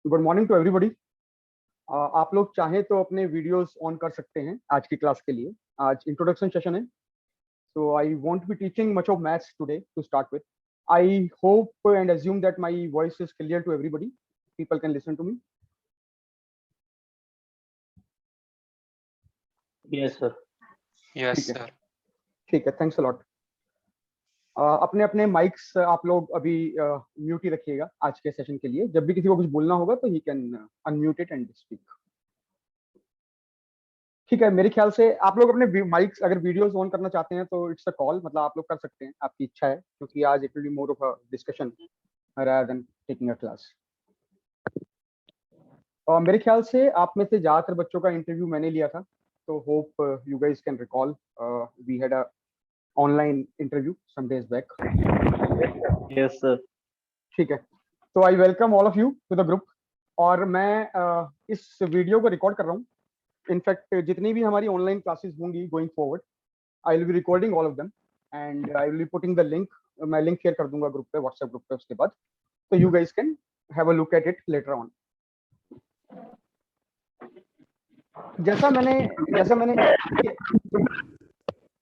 Good morning to everybody. आप लोग चाहें तो अपने वीडियोस ऑन कर सकते हैं आज की क्लास के लिए। आज इंट्रोडक्शन सेशन है, so I won't be teaching much of maths today to start with. I hope and assume that my voice is clear to everybody. People can listen to me. Yes, sir. Yes, ठीक है, sir. ठीक है, thanks a lot. अपने अपने mics आप लोग अभी mute ही रखिएगा आज के सेशन के लिए। जब भी किसी को कुछ बोलना होगा तो he can unmute it and speak. ठीक है, मेरे ख्याल से आप लोग अपने माइक्स अगर वीडियोस ऑन करना चाहते हैं तो इट्स अ कॉल, मतलब आप लोग कर सकते हैं, आपकी इच्छा है, क्योंकि आज it will be more of a discussion rather than taking a class. और मेरे ख्याल से आप में से ज्यादातर बच्चों का इंटरव्यू मैंने लिया था, तो hope you guys can recall we had a online interview some days back. Yes, sir. ठीक है, तो I welcome all of you to the group. और मैं इस वीडियो को रिकॉर्ड कर रहा हूँ। इनफैक्ट जितनी भी हमारी ऑनलाइन क्लासेस होंगी going forward, I will be recording all of them and I will be putting the link. मैं लिंक शेयर कर दूंगा ग्रुप पे, व्हाट्सएप ग्रुप पे उसके बाद, तो you guys can have a look at it later on. जैसा मैंने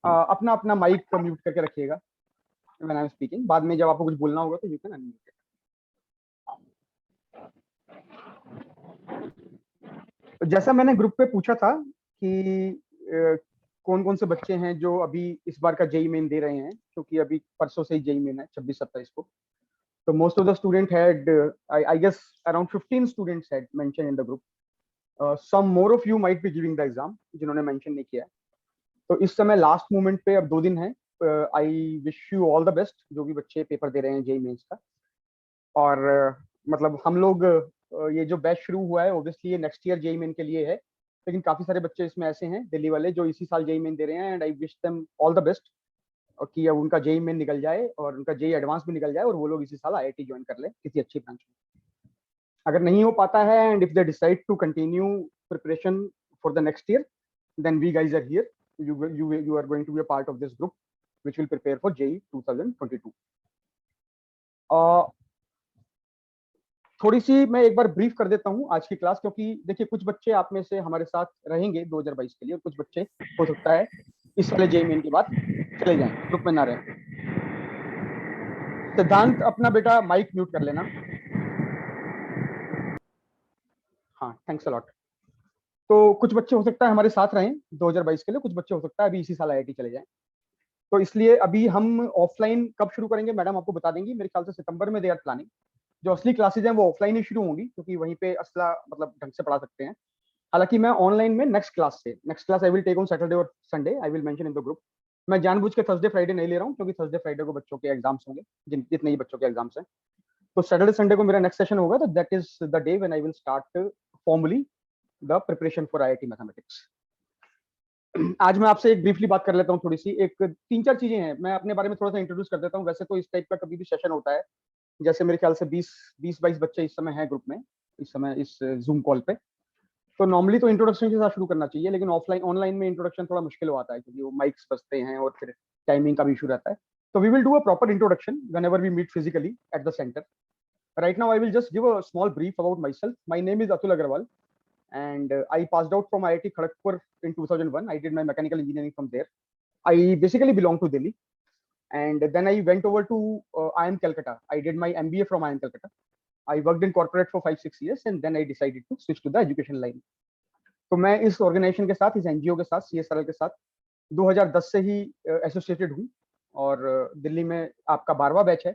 अपना अपना माइक म्यूट करके रखिएगा व्हेन आई एम स्पीकिंग। बाद में जब आपको कुछ बोलना होगा तो यू कैन अनम्यूट इट। जैसा मैंने ग्रुप पे पूछा था कि कौन कौन से बच्चे हैं जो अभी इस बार का जेई मेन दे रहे हैं, क्योंकि अभी परसों से ही जेई मेन है 26-27 को। तो most of the student had, I guess around 15 students had mention in the group. Some more of you might be giving the exam जिन्होंने मेंशन नहीं किया है। तो इस समय लास्ट मोमेंट पे अब 2 दिन है। I wish you all the best जो भी बच्चे पेपर दे रहे हैं जेई मेंस का। और मतलब हम लोग ये जो बैच शुरू हुआ है ऑब्वियसली ये नेक्स्ट ईयर जेई मेन के लिए है, लेकिन काफी सारे बच्चे इसमें ऐसे हैं दिल्ली वाले जो इसी साल जेई मेन दे रहे हैं, and I wish them all the best कि अब उनका जेई मेन निकल जाए और उनका जेई एडवांस भी निकल जाए और वो लोग इसी साल आईआईटी ज्वाइन कर ले किसी अच्छी ब्रांच में। अगर नहीं हो पाता है and if they decide to continue preparation for the next year, then we guys are here. You are going to be a part of this group which will prepare for JEE 2022. थोड़ी सी मैं एक बार brief कर देता हूँ आज की class, क्योंकि देखिए कुछ बच्चे आप में से हमारे साथ रहेंगे 2022 के लिए और कुछ बच्चे हो सकता है इस वाले जेई मेन के बाद चले जाएं, ग्रुप में ना रहे। सिद्धांत अपना बेटा माइक म्यूट कर लेना। हाँ, थैंक्स अ लॉट। तो कुछ बच्चे हो सकता है हमारे साथ रहें 2022 के लिए, कुछ बच्चे हो सकता है अभी इसी साल आईआईटी चले जाएं। तो इसलिए अभी हम ऑफलाइन कब शुरू करेंगे मैडम आपको बता देंगी। मेरे ख्याल से सितंबर में दे आर प्लानिंग। जो असली क्लासेज हैं वो ऑफलाइन ही शुरू होंगी, क्योंकि वहीं पे असला मतलब ढंग से पढ़ा सकते हैं। हालांकि मैं ऑनलाइन में next class I will take on Saturday और Sunday, I will mention in the group. मैं जानबूझ के थर्सडे फ्राइडे नहीं ले रहा हूँ, क्योंकि थर्सडे फ्राइडे को बच्चों के एग्जाम्स होंगे, जितने ही बच्चों के एग्जाम्स हैं। तो सैटरडे संडे को मेरा नेक्स्ट सेशन होगा, तो that is the day when I will start formally the preparation for IIT mathematics. आज मैं आपसे एक ब्रीफली बात कर लेता हूँ, थोड़ी सी एक 3-4 चीजें हैं, मैं अपने बारे में थोड़ा सा इंट्रोड्यूस कर देता हूँ। वैसे तो इस टाइप का कभी भी सेशन होता है, जैसे मेरे ख्याल से 20-22 बच्चे इस समय हैं ग्रुप में, इस समय इस जूम कॉल पे। तो नॉर्मली तो इंट्रोडक्शन के साथ शुरू करना चाहिए, लेकिन ऑनलाइन में इंट्रोडक्शन थोड़ा मुश्किल हो आता है, क्योंकि वो माइक्स बजते हैं और फिर टाइमिंग का भी इशू रहता है। तो we will do a proper introduction whenever we meet physically at the centre. Right now I will just give a small brief about myself. My name is Atul Agarwal and I passed out from IIT Kharagpur in 2001. I did my mechanical engineering from there. I basically belong to Delhi, and then I went over to IIM Calcutta. I did my MBA from IIM Calcutta. I worked in corporate for 5-6 years, and then I decided to switch to the education line. तो मैं इस organisation के साथ, इस NGO के साथ, CSRL के साथ 2010 से ही एसोसिएटेड हूँ, और दिल्ली में आपका 12वां बैच है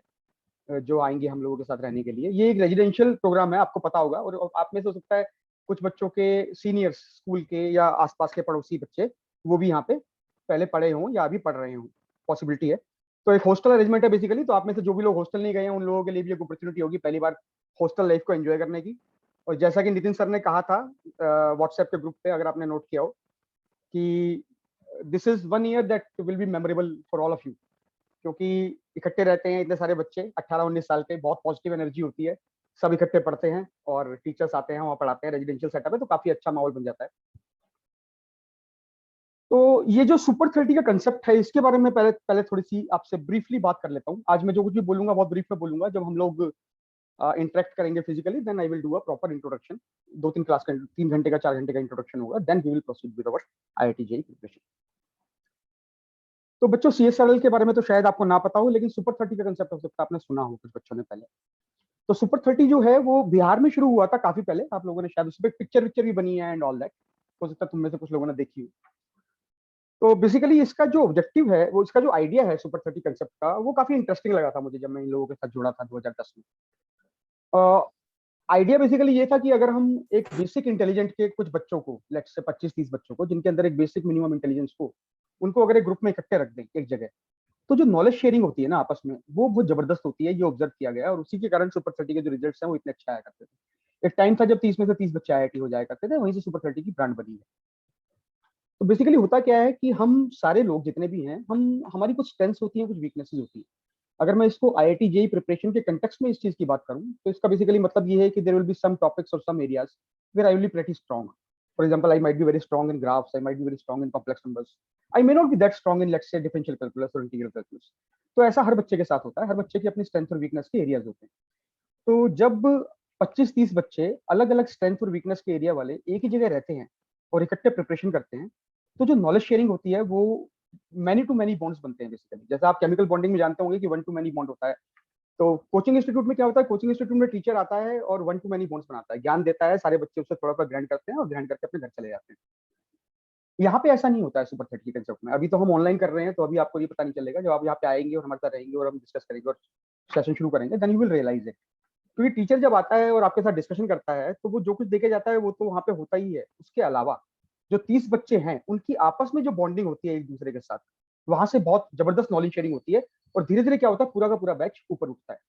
जो आएंगे हम लोगों के साथ रहने के लिए। ये एक रेजिडेंशियल प्रोग्राम है, आपको पता होगा, और आप में से हो सकता है कुछ बच्चों के सीनियर्स स्कूल के या आसपास के पड़ोसी बच्चे वो भी यहाँ पे पहले पढ़े हों या अभी पढ़ रहे हों, पॉसिबिलिटी है। तो एक हॉस्टल अरेंजमेंट है बेसिकली। तो आप में से जो भी लोग हॉस्टल नहीं गए हैं उन लोगों के लिए भी एक अपॉर्चुनिटी होगी पहली बार हॉस्टल लाइफ को एंजॉय करने की। और जैसा कि नितिन सर ने कहा था व्हाट्सएप के ग्रुप पे, अगर आपने नोट किया हो, कि this is 1 year that will be memorable for all of you, क्योंकि इकट्ठे रहते हैं इतने सारे बच्चे 18-19 साल के, बहुत पॉजिटिव एनर्जी होती है, सब इकट्ठे पढ़ते हैं और टीचर्स आते हैं वहाँ पढ़ाते हैं, रेजिडेंशियल सेटअप है, तो काफी अच्छा माहौल बन जाता है। तो ये जो सुपर 30 का कंसेप्ट है, इसके बारे में पहले थोड़ी सी आपसे ब्रीफली बात कर लेता हूँ। आज मैं जो कुछ भी बोलूंगा बहुत ब्रीफ में बोलूंगा। जब हम लोग इंटरेक्ट करेंगे physically, then I will do a proper introduction. 2-3 class का 3 घंटे का 4 घंटे का इंट्रोडक्शन होगा, then we will proceed with our IIT JEE preparation. तो बच्चों CSRL के बारे में तो शायद आपको ना पता हो, लेकिन सुपर 30 का कंसेप्ट हो सकता है आपने सुना हो कुछ बच्चों ने पहले। तो सुपर 30 जो है वो बिहार में शुरू हुआ था काफी पहले, आप लोगों ने शायद उस पर पिक्चर विक्चर भी बनी है एंड ऑल दैट, हो सकता है तुम में से कुछ लोगों ने देखी हो। तो बेसिकली इसका जो ऑब्जेक्टिव है, वो इसका जो आइडिया है सुपर 30 कंसेप्ट का, वो काफी इंटरेस्टिंग लगा था मुझे जब मैं इन लोगों के साथ जुड़ा था 2010 में। आइडिया बेसिकली ये था कि अगर हम एक बेसिक इंटेलिजेंट के कुछ बच्चों को, लेट्स से 25-30 बच्चों को जिनके अंदर एक बेसिक मिनिमम इंटेलिजेंस हो, उनको अगर एक ग्रुप में इकट्ठे रख दें एक जगह, तो जो नॉलेज शेयरिंग होती है ना आपस में, वो बहुत जबरदस्त होती है। ये ऑब्जर्व किया गया और उसी के कारण सुपर 30 के जो रिजल्ट्स हैं वो इतने अच्छे आया करते थे। एक टाइम था जब 30 में से 30 बच्चे IIT हो जाया करते थे, वहीं से सुपर 30 की ब्रांड बनी है। तो बेसिकली होता क्या है कि हम सारे लोग जितने भी हैं, हमारी कुछ स्ट्रेंथ्स होती हैं, कुछ वीकनेसेस होती है। अगर मैं इसको IIT JEE प्रिपरेशन के कंटेक्स्ट में इस चीज की बात करूं, तो इसका बेसिकली मतलब ये है कि there will be some topics और some areas where I will be pretty strong. For example, I might be very strong in graphs, I might be very strong in complex numbers, I may not be that strong in let's say differential calculus और integral calculus. तो ऐसा हर बच्चे के साथ होता है, हर बच्चे की अपनी स्ट्रेंथ और वीकनेस के एरियाज होते हैं। तो जब 25-30 बच्चे अलग अलग स्ट्रेंथ और वीकनेस के एरिया वाले एक ही जगह रहते हैं और इकट्ठे प्रिपरेशन करते हैं, तो जो नॉलेज शेयरिंग होती है वो मैनी टू मैनी बॉन्ड्स बनते हैं। बेसिकली जैसे आप केमिकल बॉन्डिंग में जानते होंगे कि 1 to many बॉन्ड होता है, तो कोचिंग इंस्टीट्यूट में क्या होता है, कोचिंग इंस्टीट्यूट में टीचर आता है और 1 to many बॉन्ड्स बनाता है, ज्ञान देता है, सारे बच्चे उससे थोड़ा थोड़ा ग्रहण करते हैं और ग्रहण करके अपने घर चले जाते हैं। यहाँ पे ऐसा नहीं होता है सुपर 30 कंसेप्ट में। अभी तो हम ऑनलाइन कर रहे हैं, तो अभी आपको ये पता नहीं चलेगा। जब आप यहाँ पे आएंगे और हमारे साथ रहेंगे और हम डिस्कस करेंगे और सेशन शुरू करेंगे, then you will realise it. क्योंकि टीचर जब आता है और आपके साथ डिस्कशन करता है, तो वो जो कुछ देके जाता है वो तो वहाँ पे होता ही है। उसके अलावा जो 30 बच्चे हैं, उनकी आपस में जो बॉन्डिंग होती है एक दूसरे के साथ, वहां से बहुत जबरदस्त नॉलेज शेयरिंग होती है। और धीरे धीरे क्या होता है, पूरा का पूरा बैच ऊपर उठता है।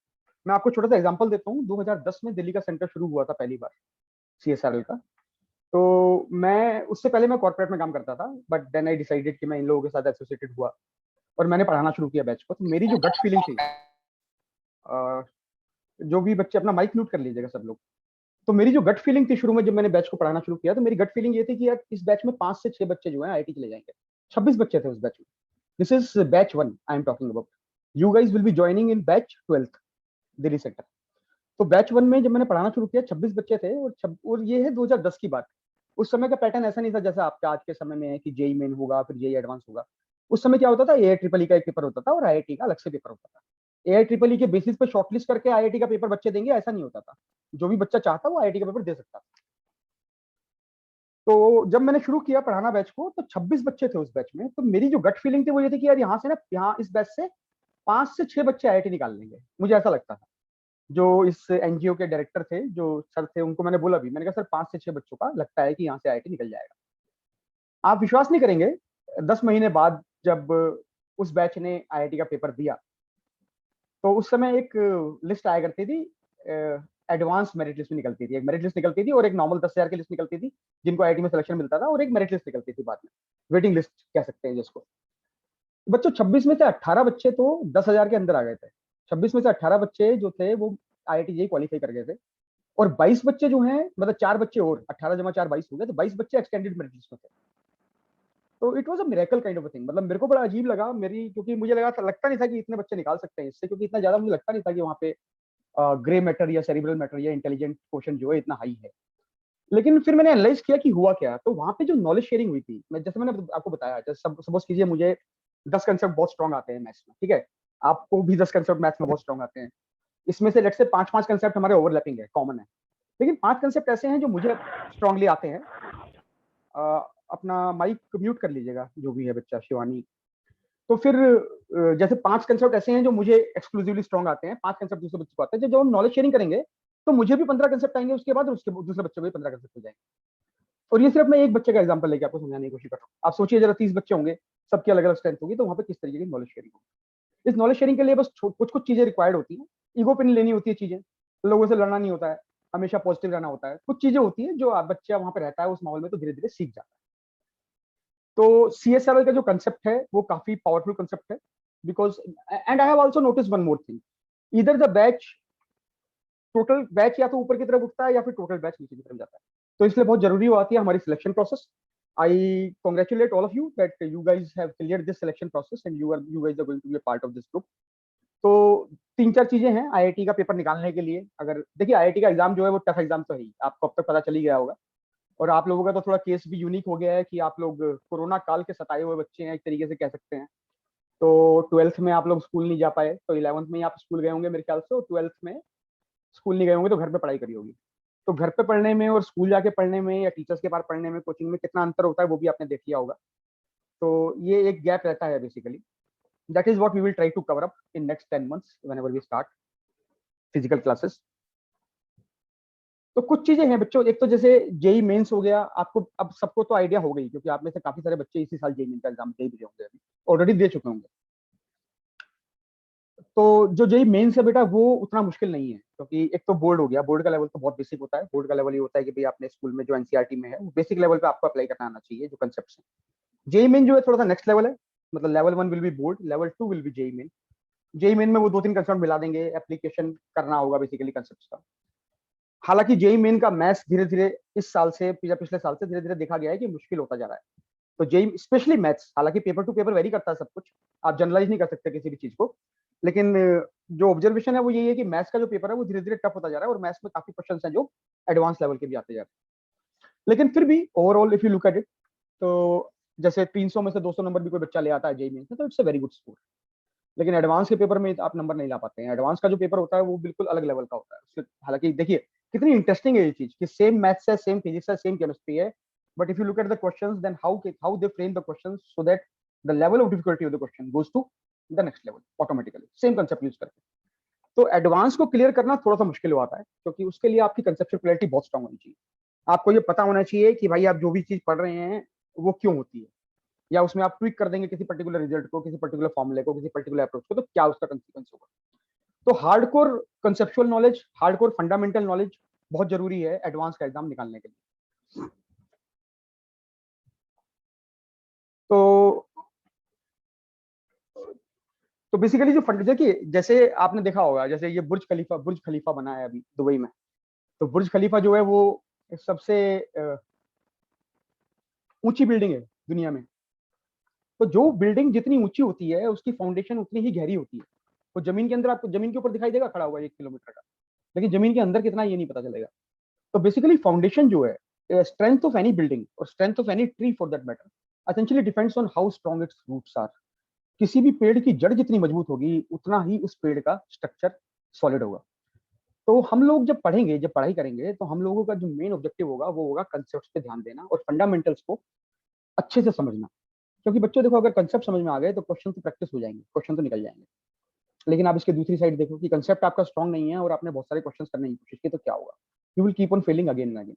मैं आपको छोटा सा एग्जांपल देता हूँ। 2010 में दिल्ली का सेंटर शुरू हुआ था पहली बार CSRL का। तो मैं उससे पहले मैं कॉर्पोरेट में काम करता था, बट देन आई डिसाइडेड कि मैं इन लोगों के साथ एसोसिएटेड हुआ और मैंने पढ़ाना शुरू किया बैच को। तो मेरी जो गट फीलिंग थी, जो भी बच्चे अपना माइक म्यूट कर लीजिएगा सब लोग। तो मेरी जो गट फीलिंग थी शुरू में जब मैंने बैच को पढ़ाना शुरू किया, तो मेरी गट फीलिंग ये थी कि यार इस बैच में 5 से 6 बच्चे जो हैं IIT चले जाएंगे। 26 बच्चे थे उस बैच में। This is batch 1 I am talking about. You guys will be joining in batch 12th Delhi centre. तो बैच 1 में जब मैंने पढ़ाना शुरू किया, 26 बच्चे थे और ये है 2010 की बात। उस समय का पैटर्न ऐसा नहीं था जैसा आपका आज के समय में है कि JEE मेन होगा फिर JEE एडवांस होगा। उस समय क्या होता था, AIEEE का एक पेपर होता था और IIT का अलग से पेपर होता था। AIEEE के बेसिस पे शॉर्टलिस्ट करके IIT का पेपर बच्चे देंगे, ऐसा नहीं होता था। जो भी बच्चा चाहता वो IIT का पेपर दे सकता था। तो जब मैंने शुरू किया पढ़ाना बैच को, तो 26 बच्चे थे उस बैच में। तो मेरी जो गट फीलिंग थी वो ये थी कि यार यहाँ से ना, यहाँ इस बैच से 5 से 6 बच्चे IIT निकाल लेंगे, मुझे ऐसा लगता था। जो इस NGO के डायरेक्टर थे, जो सर थे, उनको मैंने बोला भी, मैंने कहा सर 5 से 6 बच्चों का लगता है कि यहाँ से IIT निकल जाएगा। आप विश्वास नहीं करेंगे, 10 महीने बाद जब उस बैच ने IIT का पेपर दिया, तो उस समय एक लिस्ट आया करती थी, एडवांस मेरिट लिस्ट निकलती थी। एक मेरिट लिस्ट निकलती थी और एक नॉर्मल 10,000 की लिस्ट निकलती थी जिनको IIT में सिलेक्शन मिलता था, और एक मेरिट लिस्ट निकलती थी बाद में, वेटिंग लिस्ट कह सकते हैं जिसको। बच्चों 26 में से 18 बच्चे तो 10,000 के अंदर आ गए थे। 26 में से 18 बच्चे जो थे वो IIT JEE क्वालिफाई कर गए थे। और 22 बच्चे जो हैं, मतलब 4 बच्चे और 18 जमा 4 22 हो गए, तो 22 बच्चे एक्सटेंडेड मेरिट लिस्ट में थे। तो it was a miracle kind of a thing. मतलब मेरे को बड़ा अजीब लगा मेरी, क्योंकि मुझे लगा था, लगता नहीं था कि इतने बच्चे निकाल सकते हैं इससे, क्योंकि इतना ज्यादा मुझे लगता नहीं था कि वहाँ पे ग्रे मैटर या सेरिब्रल मैटर या इंटेलिजेंट क्वेश्चन जो है इतना हाई है। लेकिन फिर मैंने एनालाइज किया कि हुआ क्या। तो वहाँ पे जो नॉलेज शेयरिंग हुई थी, मैं जैसे मैंने आपको बताया, जैसे सपोज कीजिए मुझे 10 कंसेप्ट बहुत स्ट्रॉन्ग आते हैं मैथ्स में, ठीक है, आपको भी 10 कंसेप्ट मैथ्स में बहुत स्ट्रॉन्ग आते हैं। इसमें से लेट्स से 5-5 कंसेप्ट हमारे ओवरलैपिंग है, कॉमन है। लेकिन 5 कंसेप्ट ऐसे हैं जो मुझे स्ट्रांगली आते हैं। अपना माइक म्यूट कर लीजिएगा जो भी है बच्चा, शिवानी। तो फिर जैसे 5 कंसेप्ट ऐसे हैं जो मुझे एक्सक्लूसिवली स्ट्रॉन्ग आते हैं, 5 कंसेप्ट दूसरे बच्चे को आते हैं। जब हम नॉलेज शेयरिंग करेंगे तो मुझे भी 15 कंसेप्ट आएंगे उसके बाद, और उसके दूसरे बच्चे को भी 15 कंसेप्ट हो जाएंगे। और ये सिर्फ मैं एक बच्चे का एग्जांपल लेके आपको समझाने की कोशिश कर रहा हूँ। आप सोचिए जरा 30 बच्चे होंगे, सबकी अलग अलग स्ट्रेंथ होगी, तो वहाँ पे किस तरीके की नॉलेज शेयरिंग होगी। इस नॉलेज शेयरिंग के लिए बस कुछ कुछ चीजें रिक्वायर्ड होती हैं। ईगो पे नहीं लेनी होती है चीजें, लोगों से लड़ना नहीं होता है, हमेशा पॉजिटिव रहना होता है। कुछ चीजें होती है जो आप बच्चा वहाँ पे रहता है उस माहौल में, तो धीरे धीरे सीख जाता है। तो CSRL का जो कंसेप्ट है वो काफी पावरफुल कंसेप्ट है, because and I have also notice one more thing, इधर द बैच, टोटल बैच या तो ऊपर की तरफ उठता है या फिर टोटल बैच नीचे की तरफ जाता है। तो इसलिए बहुत जरूरी होती है हमारी selection process. I congratulate all of you that you guys have cleared this selection process and you guys are going to be a part of this group. तो 3-4 चीजें हैं आईआईटी का पेपर निकालने के लिए। अगर देखिए आईआईटी का एग्जाम जो है वो टफ एग्जाम तो है ही, आपको अब तक पता चल ही गया होगा। और आप लोगों का तो थोड़ा केस भी यूनिक हो गया है कि आप लोग कोरोना काल के सताए हुए बच्चे हैं, एक तरीके से कह सकते हैं। तो 12th में आप लोग स्कूल नहीं जा पाए, तो 11th में ही आप स्कूल गए होंगे मेरे ख्याल से, और 12th में स्कूल नहीं गए होंगे तो घर पे पढ़ाई करी होगी। तो घर पे पढ़ने में और स्कूल जाके पढ़ने में या टीचर्स के पास पढ़ने में, कोचिंग में कितना अंतर होता है वो भी आपने देख लिया होगा। तो ये एक गैप रहता है basically. That is what we will try to cover up in next 10 months whenever we start physical classes. तो कुछ चीजें हैं बच्चों, एक तो जैसे जेई मेंस हो गया, आपको अब सबको तो आइडिया हो गई क्योंकि आप में से काफी सारे बच्चे इसी साल जेई मेंस का एग्जाम दे भी रहे होंगे, अभी ऑलरेडी दे चुके होंगे। तो जो जेई मेंस है बेटा वो उतना मुश्किल नहीं है, क्योंकि एक तो बोर्ड हो गया, बोर्ड का लेवल तो बहुत बेसिक होता है। बोर्ड का लेवल ये होता है कि भाई आपने स्कूल में जो एनसीईआरटी में है वो बेसिक लेवल पे आपको अप्लाई करना आना चाहिए, जो कंसेप्ट है। जेई मेन जो है थोड़ा सा नेक्स्ट लेवल है, मतलब level 1 will be board, level 2 will be JEE main. JEE main में वो 2-3 कंसेप्ट मिला देंगे, एप्लीकेशन करना होगा बेसिकली कंसेप्ट का। हालांकि जेई मेन का मैथ्स धीरे धीरे इस साल से या पिछले साल से धीरे धीरे देखा गया है कि मुश्किल होता जा रहा है। तो जेई स्पेशली मैथ्स, हालांकि पेपर टू पेपर वेरी करता है सब कुछ, आप जनरलाइज नहीं कर सकते किसी भी चीज को, लेकिन जो ऑब्जर्वेशन है वो यही है कि मैथ्स का जो पेपर है वो धीरे धीरे टफ होता जा रहा है, और मैथ्स में काफी क्वेश्चन हैं जो एडवांस लेवल के भी आते जा रहे हैं। लेकिन फिर भी overall if you look at it, तो जैसे 300 में से 200 नंबर भी कोई बच्चा ले आता है जेई मेंस में तो it's a very good score. लेकिन एडवांस के पेपर में आप नंबर नहीं ला पाते हैं। एडवांस का जो पेपर होता है वो बिल्कुल अलग लेवल का होता है उसके। हालांकि देखिए कितनी इंटरेस्टिंग है ये चीज कि सेम मैथ्स है, सेम फिजिक्स है, सेम केमिस्ट्री है, but if you look at the questions then how they frame the questions so that the level of difficulty of the question goes to the next level automatically, same concept use करके। तो advance को clear करना थोड़ा सा मुश्किल होता है, क्योंकि उसके लिए आपकी कंसेप्चुअल क्लैरिटी बहुत स्ट्रांग होनी चाहिए। आपको ये पता होना चाहिए कि भाई आप जो भी चीज पढ़ रहे हैं वो क्यों होती है, या उसमें आप ट्विक कर देंगे किसी पर्टिकुलर रिजल्ट को, किसी पर्टिकुलर फॉर्मूले को, किसी पर्टिकुलर अप्रोच को, तो क्या उसका कंसिक्वेंस होगा। तो hardcore conceptual knowledge, hardcore fundamental knowledge बहुत जरूरी है एडवांस का एग्जाम निकालने के लिए। तो तो बेसिकली जो फंड, देखिए जैसे आपने देखा होगा, जैसे ये बुर्ज खलीफा बना है अभी दुबई में। तो बुर्ज खलीफा जो है वो सबसे ऊंची बिल्डिंग है दुनिया में। तो जो बिल्डिंग जितनी ऊंची होती है उसकी फाउंडेशन उतनी ही गहरी होती है। तो जमीन के अंदर आपको, जमीन के ऊपर दिखाई देगा खड़ा हुआ 1 किलोमीटर का, लेकिन जमीन के अंदर कितना ये नहीं पता चलेगा। तो बेसिकली फाउंडेशन जो है, स्ट्रेंथ ऑफ एनी बिल्डिंग और strength of any tree for that matter essentially depends on how strong its roots are. किसी भी पेड़ की जड़ जितनी मजबूत होगी उतना ही उस पेड़ का स्ट्रक्चर सॉलिड होगा। तो हम लोग जब पढ़ेंगे, जब पढ़ाई करेंगे, तो हम लोगों का जो मेन ऑब्जेक्टिव होगा वो होगा कंसेप्ट पे ध्यान देना और फंडामेंटल्स को अच्छे से समझना। क्योंकि बच्चों देखो, अगर कंसेप्ट समझ में आ गए तो क्वेश्चन तो प्रैक्टिस हो जाएंगे, क्वेश्चन तो निकल जाएंगे। लेकिन आप इसके दूसरी साइड देखो कि कंसेप्ट आपका स्ट्रॉन्ग नहीं है और आपने बहुत सारे क्वेश्चन करने की कोशिश की, तो क्या होगा, you will keep on failing again and again.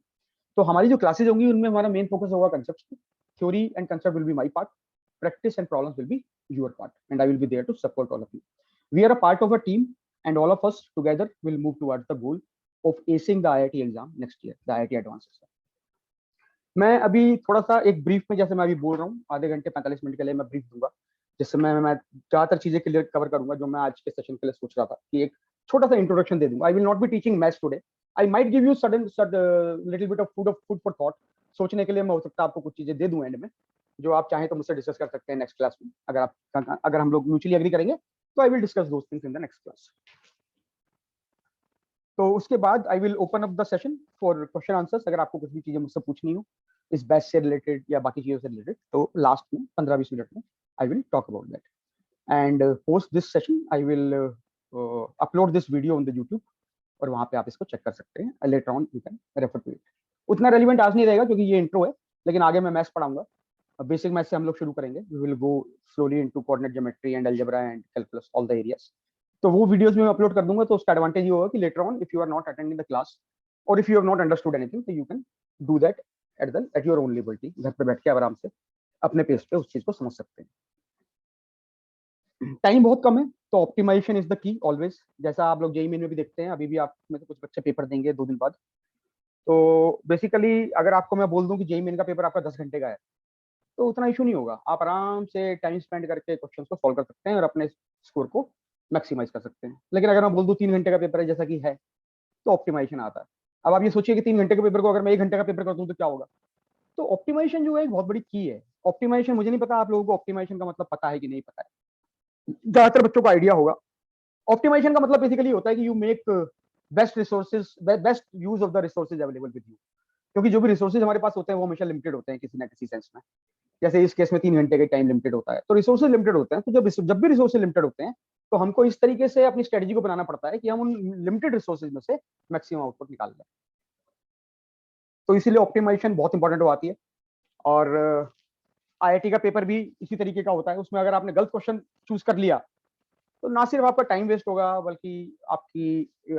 तो हमारी जो क्लासेज होंगी उनमें हमारा मेन फोकस होगा कंसेप्ट पे। Theory and concept will be my part, practice and problems will be your part, and I will be there to support all of you. We are a part of a team, and all of us together will move towards the goal of acing the IIT exam next year, the IIT Advanced exam. मैं अभी थोड़ा सा एक brief में, जैसे मैं अभी बोल रहा हूँ, आधे घंटे 45 मिनट के लिए मैं ब्रीफ दूंगा, जिससे मैं ज्यादातर चीजें क्लियर कवर करूंगा जो मैं आज के सेशन के लिए सोच रहा था कि एक छोटा सा इंट्रोडक्शन दे दूंगा। I will not be teaching maths today, I might give you sudden little bit of food for thought. सोचने के लिए मैं हो सकता है आपको कुछ चीजें दे दूं एंड में, जो आप चाहें तो मुझसे डिस्कस कर सकते हैं नेक्स्ट क्लास में। अगर हम लोग म्यूचुअली एग्री करेंगे तो I will discuss those things in the next class. तो उसके बाद I will open up the session for question answers. अगर आपको कुछ भी चीजें मुझसे पूछनी हो इस बैच से रिलेटेड या बाकी चीजों से रिलेटेड, तो लास्ट में 15-20 मिनट में I will talk about that. And post this session I will upload this video on the YouTube, और वहां पे आप इसको चेक कर सकते हैं। Later on you can refer to it. उतना रेलिवेंट आज नहीं रहेगा क्योंकि ये इंट्रो है, लेकिन आगे मैं मैथ्स पढ़ाऊंगा। बेसिक मैथ्स से हम लोग शुरू करेंगे, we will go slowly into coordinate geometry and algebra and calculus, all the areas. तो वो वीडियोस में मैं अपलोड कर दूंगा। तो उसका एडवांटेज ये होगा कि later on if you are not attending the class और if you have not understood anything, तो you can do that at your own liberty. घर पे बैठ के आराम से अपने पेस पे उस चीज को समझ सकते हैं। टाइम बहुत कम है, तो optimization is the key always. जैसा आप लोग जेईई मेन में भी देखते हैं, अभी भी आप में से कुछ बच्चे पेपर देंगे 2 दिन बाद। तो बेसिकली अगर आपको मैं बोल दूं कि जेईई मेन का पेपर आपका 10 घंटे का है, तो उतना इशू नहीं होगा। आप आराम से टाइम स्पेंड करके क्वेश्चंस को सॉल्व कर सकते हैं और अपने स्कोर को मैक्सिमाइज कर सकते हैं। लेकिन अगर मैं बोल दूं 3 घंटे का पेपर है जैसा कि है, तो ऑप्टिमाइजेशन आता है। अब आप ये सोचिए कि 3 घंटे के पेपर को अगर मैं 1 घंटे का पेपर कर दूं तो क्या होगा। तो ऑप्टिमाइजेशन जो है एक बहुत बड़ी की है। ऑप्टिमाइजेशन, मुझे नहीं पता आप लोगों को ऑप्टिमाइजेशन का मतलब पता है कि नहीं पता है। ज्यादातर बच्चों को आइडिया होगा ऑप्टिमाइजेशन का मतलब बेसिकली होता है कि you make best resources, best use of the resources available with you, क्योंकि जो भी रिसोर्सेज हमारे पास होते हैं वो हमेशा लिमिटेड होते हैं किसी ना किसी सेंस में। जैसे इस केस में 3 घंटे का टाइम लिमिटेड होता है, तो रिसोर्सेज लिमिटेड होते हैं। तो जब भी रिसोर्सेज लिमिटेड होते हैं तो हमको इस तरीके से अपनी स्ट्रेटजी को बनाना पड़ता है कि हम उन लिमिटेड रिसोर्सेज में से मैक्सिमम आउटपुट निकाल लें। तो इसीलिए ऑप्टिमाइजेशन बहुत इंपॉर्टेंट हो आती है। और आईआईटी का पेपर भी इसी तरीके का होता है। उसमें अगर आपने गलत क्वेश्चन चूज कर लिया तो ना सिर्फ आपका टाइम वेस्ट होगा, बल्कि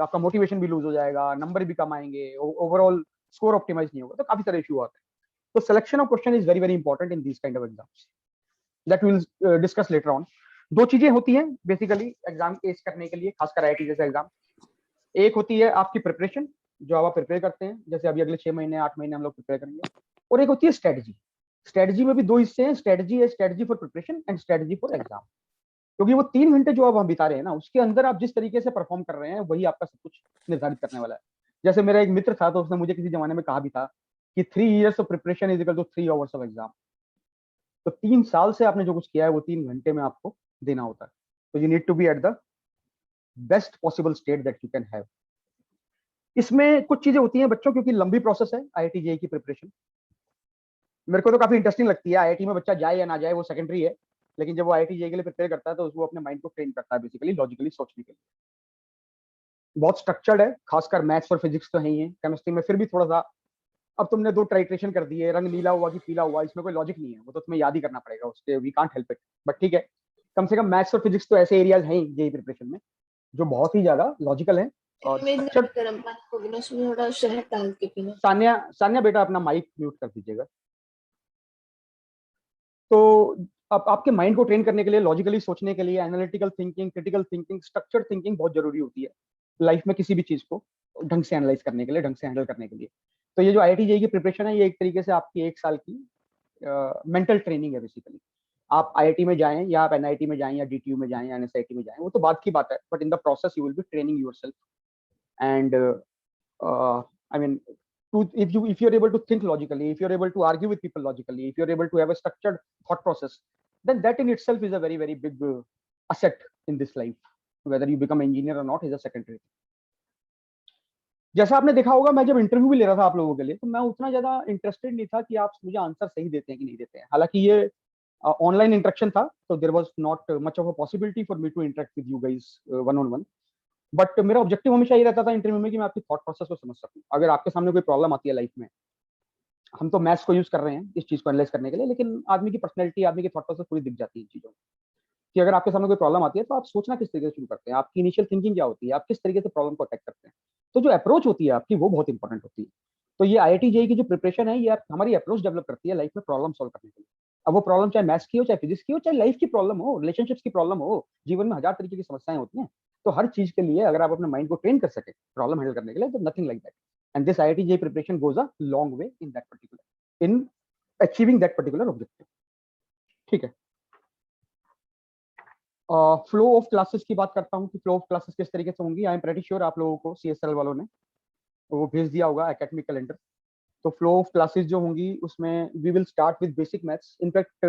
आपका मोटिवेशन भी लूज हो जाएगा, नंबर भी कम आएंगे, ओवरऑल स्कोर ऑप्टिमाइज नहीं होगा, तो काफी सारे इशू आते हैं। तो selection of question is very very important in this kind of exams, that we will discuss later on. दो चीजें होती हैं बेसिकली एग्जाम फेस करने के लिए, खासकर आईआईटी जैसे एग्जाम। एक होती है आपकी प्रिपरेशन, जो आप प्रिपेयर करते हैं, जैसे अभी अगले 6 महीने 8 महीने हम लोग प्रिपेयर करेंगे। और एक होती है स्ट्रेटजी। स्ट्रेटजी में भी दो हिस्से हैं, स्ट्रेटजी है strategy for preparation and strategy for exam. क्योंकि वो 3 घंटे जो आप बिता रहे हैं ना, उसके अंदर आप जिस तरीके से परफॉर्म कर रहे हैं वही आपका सब कुछ निर्धारित करने वाला है। जैसे मेरा एक मित्र था, तो उसने मुझे किसी जमाने में कहा भी था कि 3 years of preparation is equal to 3 hours of exam. तो 3 साल से आपने जो कुछ किया है वो 3 घंटे में आपको देना होता है। तो you need to be at the best possible state that you can have. इसमें कुछ चीजें होती हैं बच्चों, क्योंकि लंबी प्रोसेस है आईआईटी जेईई की प्रिपरेशन। मेरे को तो काफी इंटरेस्टिंग लगती है। आईआईटी में बच्चा जाए या ना जाए वो सेकेंडरी है, लेकिन जब वो आईआईटी जेईई के लिए प्रिपेयर करता है तो वो अपने माइंड को ट्रेन करता है बेसिकली लॉजिकली सोचने के लिए। बहुत स्ट्रक्चर्ड है, खासकर मैथ्स और फिजिक्स तो है ही है। केमिस्ट्री में फिर भी थोड़ा सा, अब तुमने 2 टाइट्रेशन कर दिए, रंग नीला हुआ कि पीला हुआ, इसमें कोई लॉजिक नहीं है, वो तो तुम्हें याद ही करना पड़ेगा, उसके we can't help it. But ठीक है, कम से कम मैथ्स और फिजिक्स तो ऐसे एरियाज हैं जेईई प्रिपरेशन में जो बहुत ही ज्यादा लॉजिकल है और स्ट्रक्चर्ड। गर्म पानी होगी ना, उसमें थोड़ा शहद डाल के पीना। सान्या, सान्या बेटा अपना माइक म्यूट कर दीजिएगा। तो अब आपके माइंड को ट्रेन करने के लिए, लॉजिकली सोचने के लिए, analytical thinking, critical thinking, structured thinking बहुत जरूरी होती है लाइफ में, किसी भी चीज को ढंग से एनालाइज करने के लिए, ढंग से हैंडल करने के लिए। तो ये जो आईआईटी जेईई की प्रिपरेशन है, ये एक तरीके से आपकी 1 साल की मेंटल ट्रेनिंग है बेसिकली। आप आईआईटी में जाएं या आप एनआईटी में जाएं या डीटीयू में जाएं या एनएसआईटी में जाएं, वो तो बात की बात है, but in the process you will be training yourself. And I mean, if you're able to think logically, if you're able to argue with people logically, if you're able to have a structured thought process, then that in itself is a very very big asset in this life. Whether you become an engineer or not is a secondary. जैसा आपने देखा होगा, मैं जब interview भी ले रहा था आप लोगों के लिए, तो मैं उतना ज्यादा इंटरेस्टेड नहीं था कि आप मुझे आंसर सही देते हैं कि नहीं देते हैं। हालांकि ये ऑनलाइन इंटरेक्शन था, तो there was not much of a possibility for me to interact with you guys one on one. But मेरा ऑब्जेक्टिव हमेशा ये रहता था इंटरव्यू में कि मैं आपकी थॉट प्रोसेस को समझ सकूं। अगर आपके सामने कोई प्रॉब्लम आती है लाइफ में, हम तो मैथ्स को यूज कर रहे हैं इस चीज को एनालाइज करने के लिए, लेकिन आदमी की पर्सनैलिटी, आदमी की थॉट प्रोसेस पूरी दिख जाती है चीजों कि अगर आपके सामने कोई प्रॉब्लम आती है तो आप सोचना किस तरीके से शुरू करते हैं, आपकी इनिशियल थिंकिंग क्या होती है, आप किस तरीके से प्रॉब्लम को अटैक करते हैं। तो जो अप्रोच होती है आपकी, वो बहुत इंपॉर्टेंट होती है। तो ये आईआईटी जेईई की जो प्रिपरेशन है, ये हमारी अप्रोच डेवलप करती है लाइफ में प्रॉब्लम सॉल्व करने के लिए। अब वो प्रॉब्लम चाहे मैथ्स की हो, चाहे फिजिक्स की हो, चाहे लाइफ की प्रॉब्लम हो, रिलेशनशिप्स की प्रॉब्लम हो, जीवन में हजार तरीके की समस्याएं होती हैं। तो हर चीज के लिए अगर आप अपने माइंड को ट्रेन कर सके प्रॉब्लम हैंडल करने के लिए, तो nothing like that. And this IIT JEE preparation goes a long way in that particular, in achieving that particular objective. ठीक है, फ्लो ऑफ क्लासेस की बात करता हूँ कि फ्लो ऑफ क्लासेस किस तरीके से होंगी। आई एम प्रेटी श्योर आप लोगों को सीएसएल वालों ने वो भेज दिया होगा एकेडमिक कैलेंडर। तो फ्लो ऑफ क्लासेस जो होंगी उसमें we will start with basic maths. In fact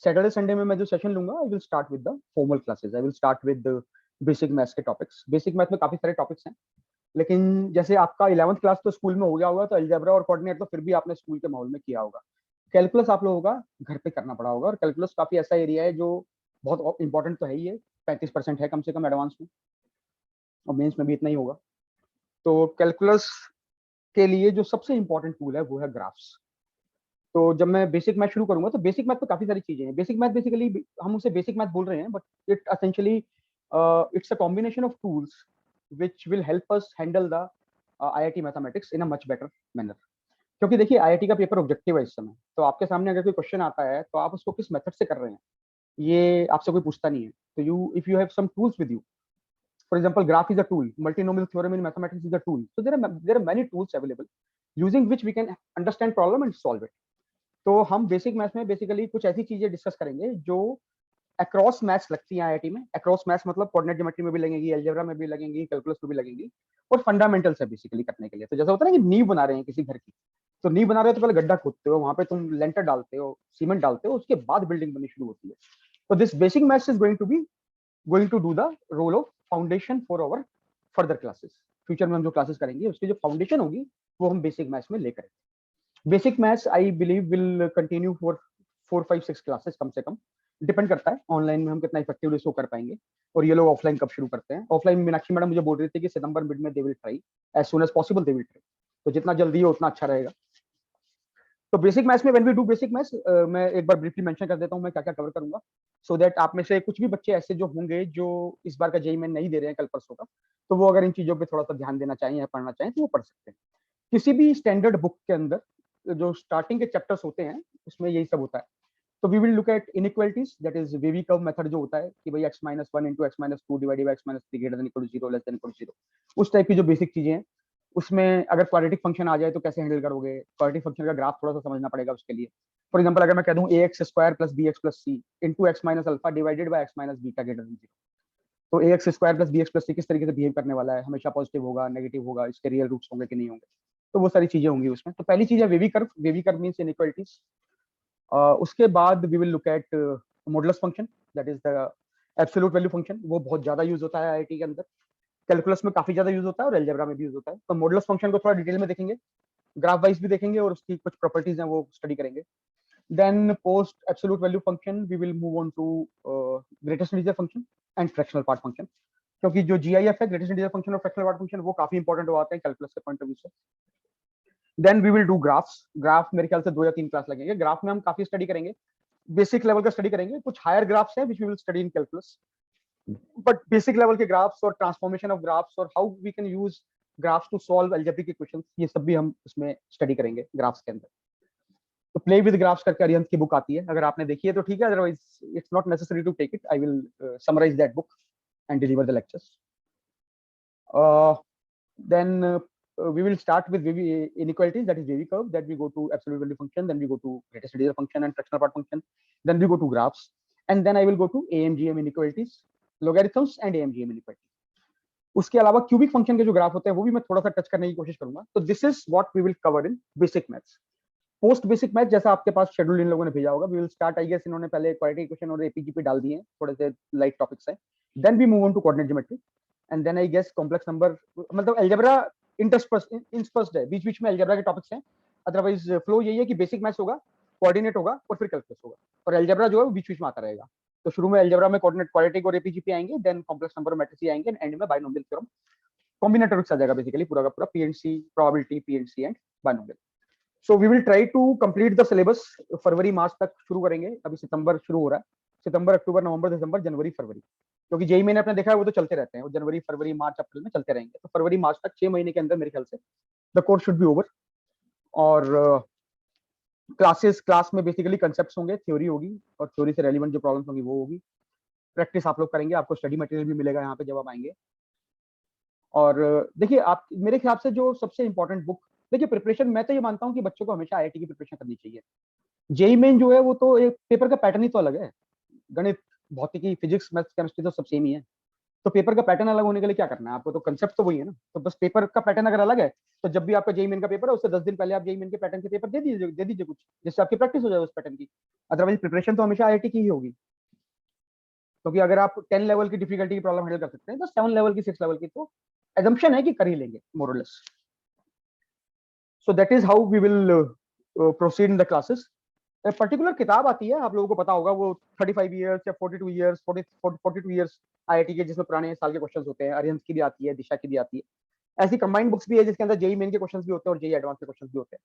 Saturday Sunday में मैं जो सेशन लूंगा, I will start with the formal classes, I will start with basic maths के टॉपिक्स। बेसिक मैथ में काफी सारे टॉपिक्स हैं, लेकिन जैसे आपका 11th क्लास तो स्कूल में हो गया होगा, तो अलजेब्रा और कोऑर्डिनेट तो फिर भी आपने स्कूल के माहौल में किया होगा। कैलकुलस आप लोगों का घर पे करना पड़ा होगा, और कैलकुलस काफी ऐसा एरिया है जो बहुत इंपॉर्टेंट तो है ही है, 35% है कम से कम एडवांस में, और मेंस में भी इतना ही होगा। तो कैलकुलस के लिए जो सबसे इंपॉर्टेंट टूल है वो है ग्राफ्स। तो जब मैं बेसिक मैथ शुरू करूंगा, तो बेसिक मैथ में काफी सारी चीजें हैं। बेसिक मैथ बेसिकली हम उसे बेसिक मैथ बोल रहे हैं, but it essentially it's a combination of tools which will help us handle the IIT mathematics in a much better manner। क्योंकि देखिए आईआईटी का पेपर ऑब्जेक्टिव है इस समय, तो आपके सामने अगर कोई क्वेश्चन आता है तो आप उसको किस मेथड से कर रहे हैं ये आपसे कोई पूछता नहीं है। तो you if you have some tools with you, for example graph is a tool, multinomial theorem in mathematics is a tool, so there are many tools available using which we can understand problem and solve it। तो हम basic maths में basically कुछ ऐसी चीजें discuss करेंगे जो across maths लगती है आईआईटी में। अक्रॉस मैथ्स मतलब कोऑर्डिनेट ज्योमेट्री में भी लगेंगी, अलजेब्रा में भी लगेंगी, कैलकुलस में भी लगेंगी, और फंडामेंटल्स है बेसिकली करने के लिए। तो जैसा होता है ना कि नींव बना रहे हैं किसी घर की, तो नींव बना रहे हो तो पहले गड्ढा खोदते हो, वहां पे तुम लेंटर डालते हो, सीमेंट डालते हो, उसके बाद बिल्डिंग बननी शुरू होती है। तो this basic maths is going to do the role of foundation for our further classes. Future में हम जो क्लासेस करेंगे उसकी जो फाउंडेशन होगी वो हम बेसिक मैथ्स में लेकर। Basic maths I believe will continue for 4 5 6 classes कम से कम। डिपेंड करता है ऑनलाइन में हम कितना इफेक्टिवली इसको कर पाएंगे और ये लोग ऑफलाइन कब शुरू करते हैं। ऑफलाइन में मीनाक्षी मैडम मुझे बोल रही थी कि सितंबर मिड में they will try, as soon as possible they will try. तो जितना जल्दी हो उतना अच्छा रहेगा। तो बेसिक मैथ्स में when we do basic maths, मैं एक बार ब्रीफली मेंशन कर देता हूँ मैं क्या क्या कवर करूंगा, सो दैट आप में से कुछ भी बच्चे ऐसे जो होंगे जो इस बार का जेईई में नहीं दे रहे हैं कल परसों का, तो वो अगर इन चीजों पे थोड़ा सा ध्यान देना चाहें या पढ़ना चाहें तो वो पढ़ सकते हैं। किसी भी स्टैंडर्ड बुक के अंदर जो स्टार्टिंग के चैप्टर्स होते हैं उसमें यही सब होता है। तो we will look at inequalities, that is wavy curve method जो होता है कि भाई x-1 into x-2 divided by x-3 greater than equal to 0 less than equal to 0, उस टाइप की जो बेसिक चीजें हैं। उसमें अगर क्वाड्रेटिक फंक्शन आ जाए तो कैसे हैंडल करोगे, क्वाड्रेटिक फंक्शन का ग्राफ थोड़ा सा समझना पड़ेगा उसके लिए। फॉर एग्जांपल अगर मैं कह दूं ax² + bx + c into x - alpha divided by x - beta greater than 0, तो ax² + bx + c किस तरीके से बिहेव करने वाला है, हमेशा पॉजिटिव होगा, नेगेटिव होगा, इसके रियल रूट्स होंगे कि नहीं होंगे, तो वो सारी चीजें होंगी उसमें। तो पहली चीज है wavy curve. Wavy curve means inequalities. उसके बाद we will look at modulus function, that is the absolute value function. वो बहुत ज्यादा यूज होता है आईआईटी के अंदर, कैलकुलस में काफी ज्यादा यूज होता है और अलजेब्रा में भी यूज होता है। तो मॉडुलस फंक्शन को थोड़ा डिटेल में देखेंगे, ग्राफ वाइज भी देखेंगे और उसकी कुछ प्रॉपर्टीज हैं वो स्टडी करेंगे। Then post absolute value function we will move on to greatest integer function and fractional part function, क्योंकि जो जीआईएफ है ग्रेटेस्ट इंटीजर फंक्शन और फ्रैक्शनल पार्ट फंक्शन वो काफी इंपॉर्टेंट हो आते हैं कैलकुलस के पॉइंट ऑफ व्यू से। Then we will do graphs. Graph मेरे ख्याल से 2 या 3 क्लास लगेंगे। ग्राफ में हम काफी स्टडी करेंगे, बेसिक लेवल का स्टडी करेंगे, कुछ हायर ग्राफ्स हैं which we will study in calculus, but basic level के ग्राफ्स और ट्रांसफॉर्मेशन ऑफ ग्राफ्स और how we can use graphs to solve algebraic equations, ये सब भी हम इसमें स्टडी करेंगे ग्राफ्स के अंदर। तो प्ले विद ग्राफ्स करके अरिहंत की बुक आती है, अगर आपने देखी है तो ठीक है, otherwise it's not necessary to take it. I will summarise that book and deliver the lectures. Then we will start with inequalities, that is wavy curve, that we go to absolute value function, then we go to greatest integer function and fractional part function, then we go to graphs, and then I will go to AMGM inequalities, logarithms and AMGM inequalities. उसके अलावा cubic function के जो graph होते हैं वो भी मैं थोड़ा सा टच करने की कोशिश करूंगा। तो this is what we will cover in basic maths. Post basic math जैसा आपके पास शेड्यूल इन लोगों ने भेजा होगा, we will start, I guess इन्होंने पहले क्वाड्रेटिक इक्वेशन और एपीजीपी डाल दिए हैं, थोड़े से लाइट टॉपिक्स हैं। Then we move on to coordinate geometry and then I guess complex number, मतलब अलजेब्रा इंटरस्पर्स्ड है, बीच बीच में अलजेब्रा के टॉपिक्स हैं। अदरवाइज फ्लो यही है कि बेसिक मैथ्स होगा, कोऑर्डिनेट होगा और फिर कैलकुलस होगा, और अलजेब्रा जो है वो बीच बीच में आता रहेगा। तो शुरू में अलजेब्रा में कोऑर्डिनेट क्वाड्रेटिक और एपीजीपी आएंगे, देन कॉम्प्लेक्स नंबर और मैट्रिसेस आएंगे, एंड एंड में बाइनोमियल थ्योरम, कॉम्बिनेटरिक्स आ जाएगा बेसिकली पूरा का पूरा, PNC, probability, PNC and binomial. So we will try to complete the syllabus. फरवरी मार्च तक शुरू करेंगे, अभी सितंबर शुरू हो रहा है, सितंबर अक्टूबर नवंबर दिसंबर जनवरी फरवरी, क्योंकि जेई मैंने अपने देखा है वो तो चलते रहते हैं, वो जनवरी फरवरी मार्च अप्रैल में चलते रहेंगे। तो फरवरी मार्च तक 6 महीने के अंदर मेरे ख्याल से the course should be over. और क्लास में बेसिकली कंसेप्ट्स होंगे, थ्योरी होगी और थ्योरी से रेलिवेंट जो प्रॉब्लम्स होंगी वो होगी। प्रैक्टिस आप लोग करेंगे, आपको स्टडी मटेरियल भी मिलेगा यहाँ पे जब आप आएंगे। और देखिए आप मेरे ख्याल से जो सबसे इंपॉर्टेंट बुक, देखिए प्रिपरेशन, मैं तो ये मानता हूँ कि बच्चों को हमेशा आईआईटी की प्रिपरेशन करनी चाहिए। जेईई मेन जो है वो तो एक पेपर का पैटर्न ही तो अलग है, गणित, भौतिकी, फिजिक्स, मैथ्स, केमिस्ट्री तो सब सेम ही है। तो पेपर का पैटर्न अलग होने के लिए क्या करना है आपको, तो कंसेप्ट तो वही है ना। तो बस पेपर का पैटर्न अगर अलग है तो जब भी आपका जेईई मेन का पेपर है उससे 10 दिन पहले आप जेईई मेन के पैटर्न के पेपर दे दीजिए कुछ, जिससे आपकी प्रैक्टिस हो जाए उस पैटर्न की। अदरवाइज प्रिपरेशन तो हमेशा आईआईटी की ही होगी, क्योंकि अगर आप 10 लेवल की डिफिकल्टी की प्रॉब्लम हैंडल कर सकते हैं तो 7 लेवल की, 6 लेवल की तो assumption है कि कर ही लेंगे मोर और less. So that is how we will proceed in the classes. Particular किताब आती है, आप लोगों को पता होगा, वो 35 इयर्स या 42 इयर्स, 42 इयर्स आईआईटी के, जिसमें पुराने साल के क्वेश्चंस होते हैं। अरिहंत की भी आती है, दिशा की भी आती है। ऐसी कंबाइंड बुक्स भी है जिसके अंदर जेईई मेन के क्वेश्चंस भी होते हैं और जेईई एडवांस के क्वेश्चंस भी होते हैं।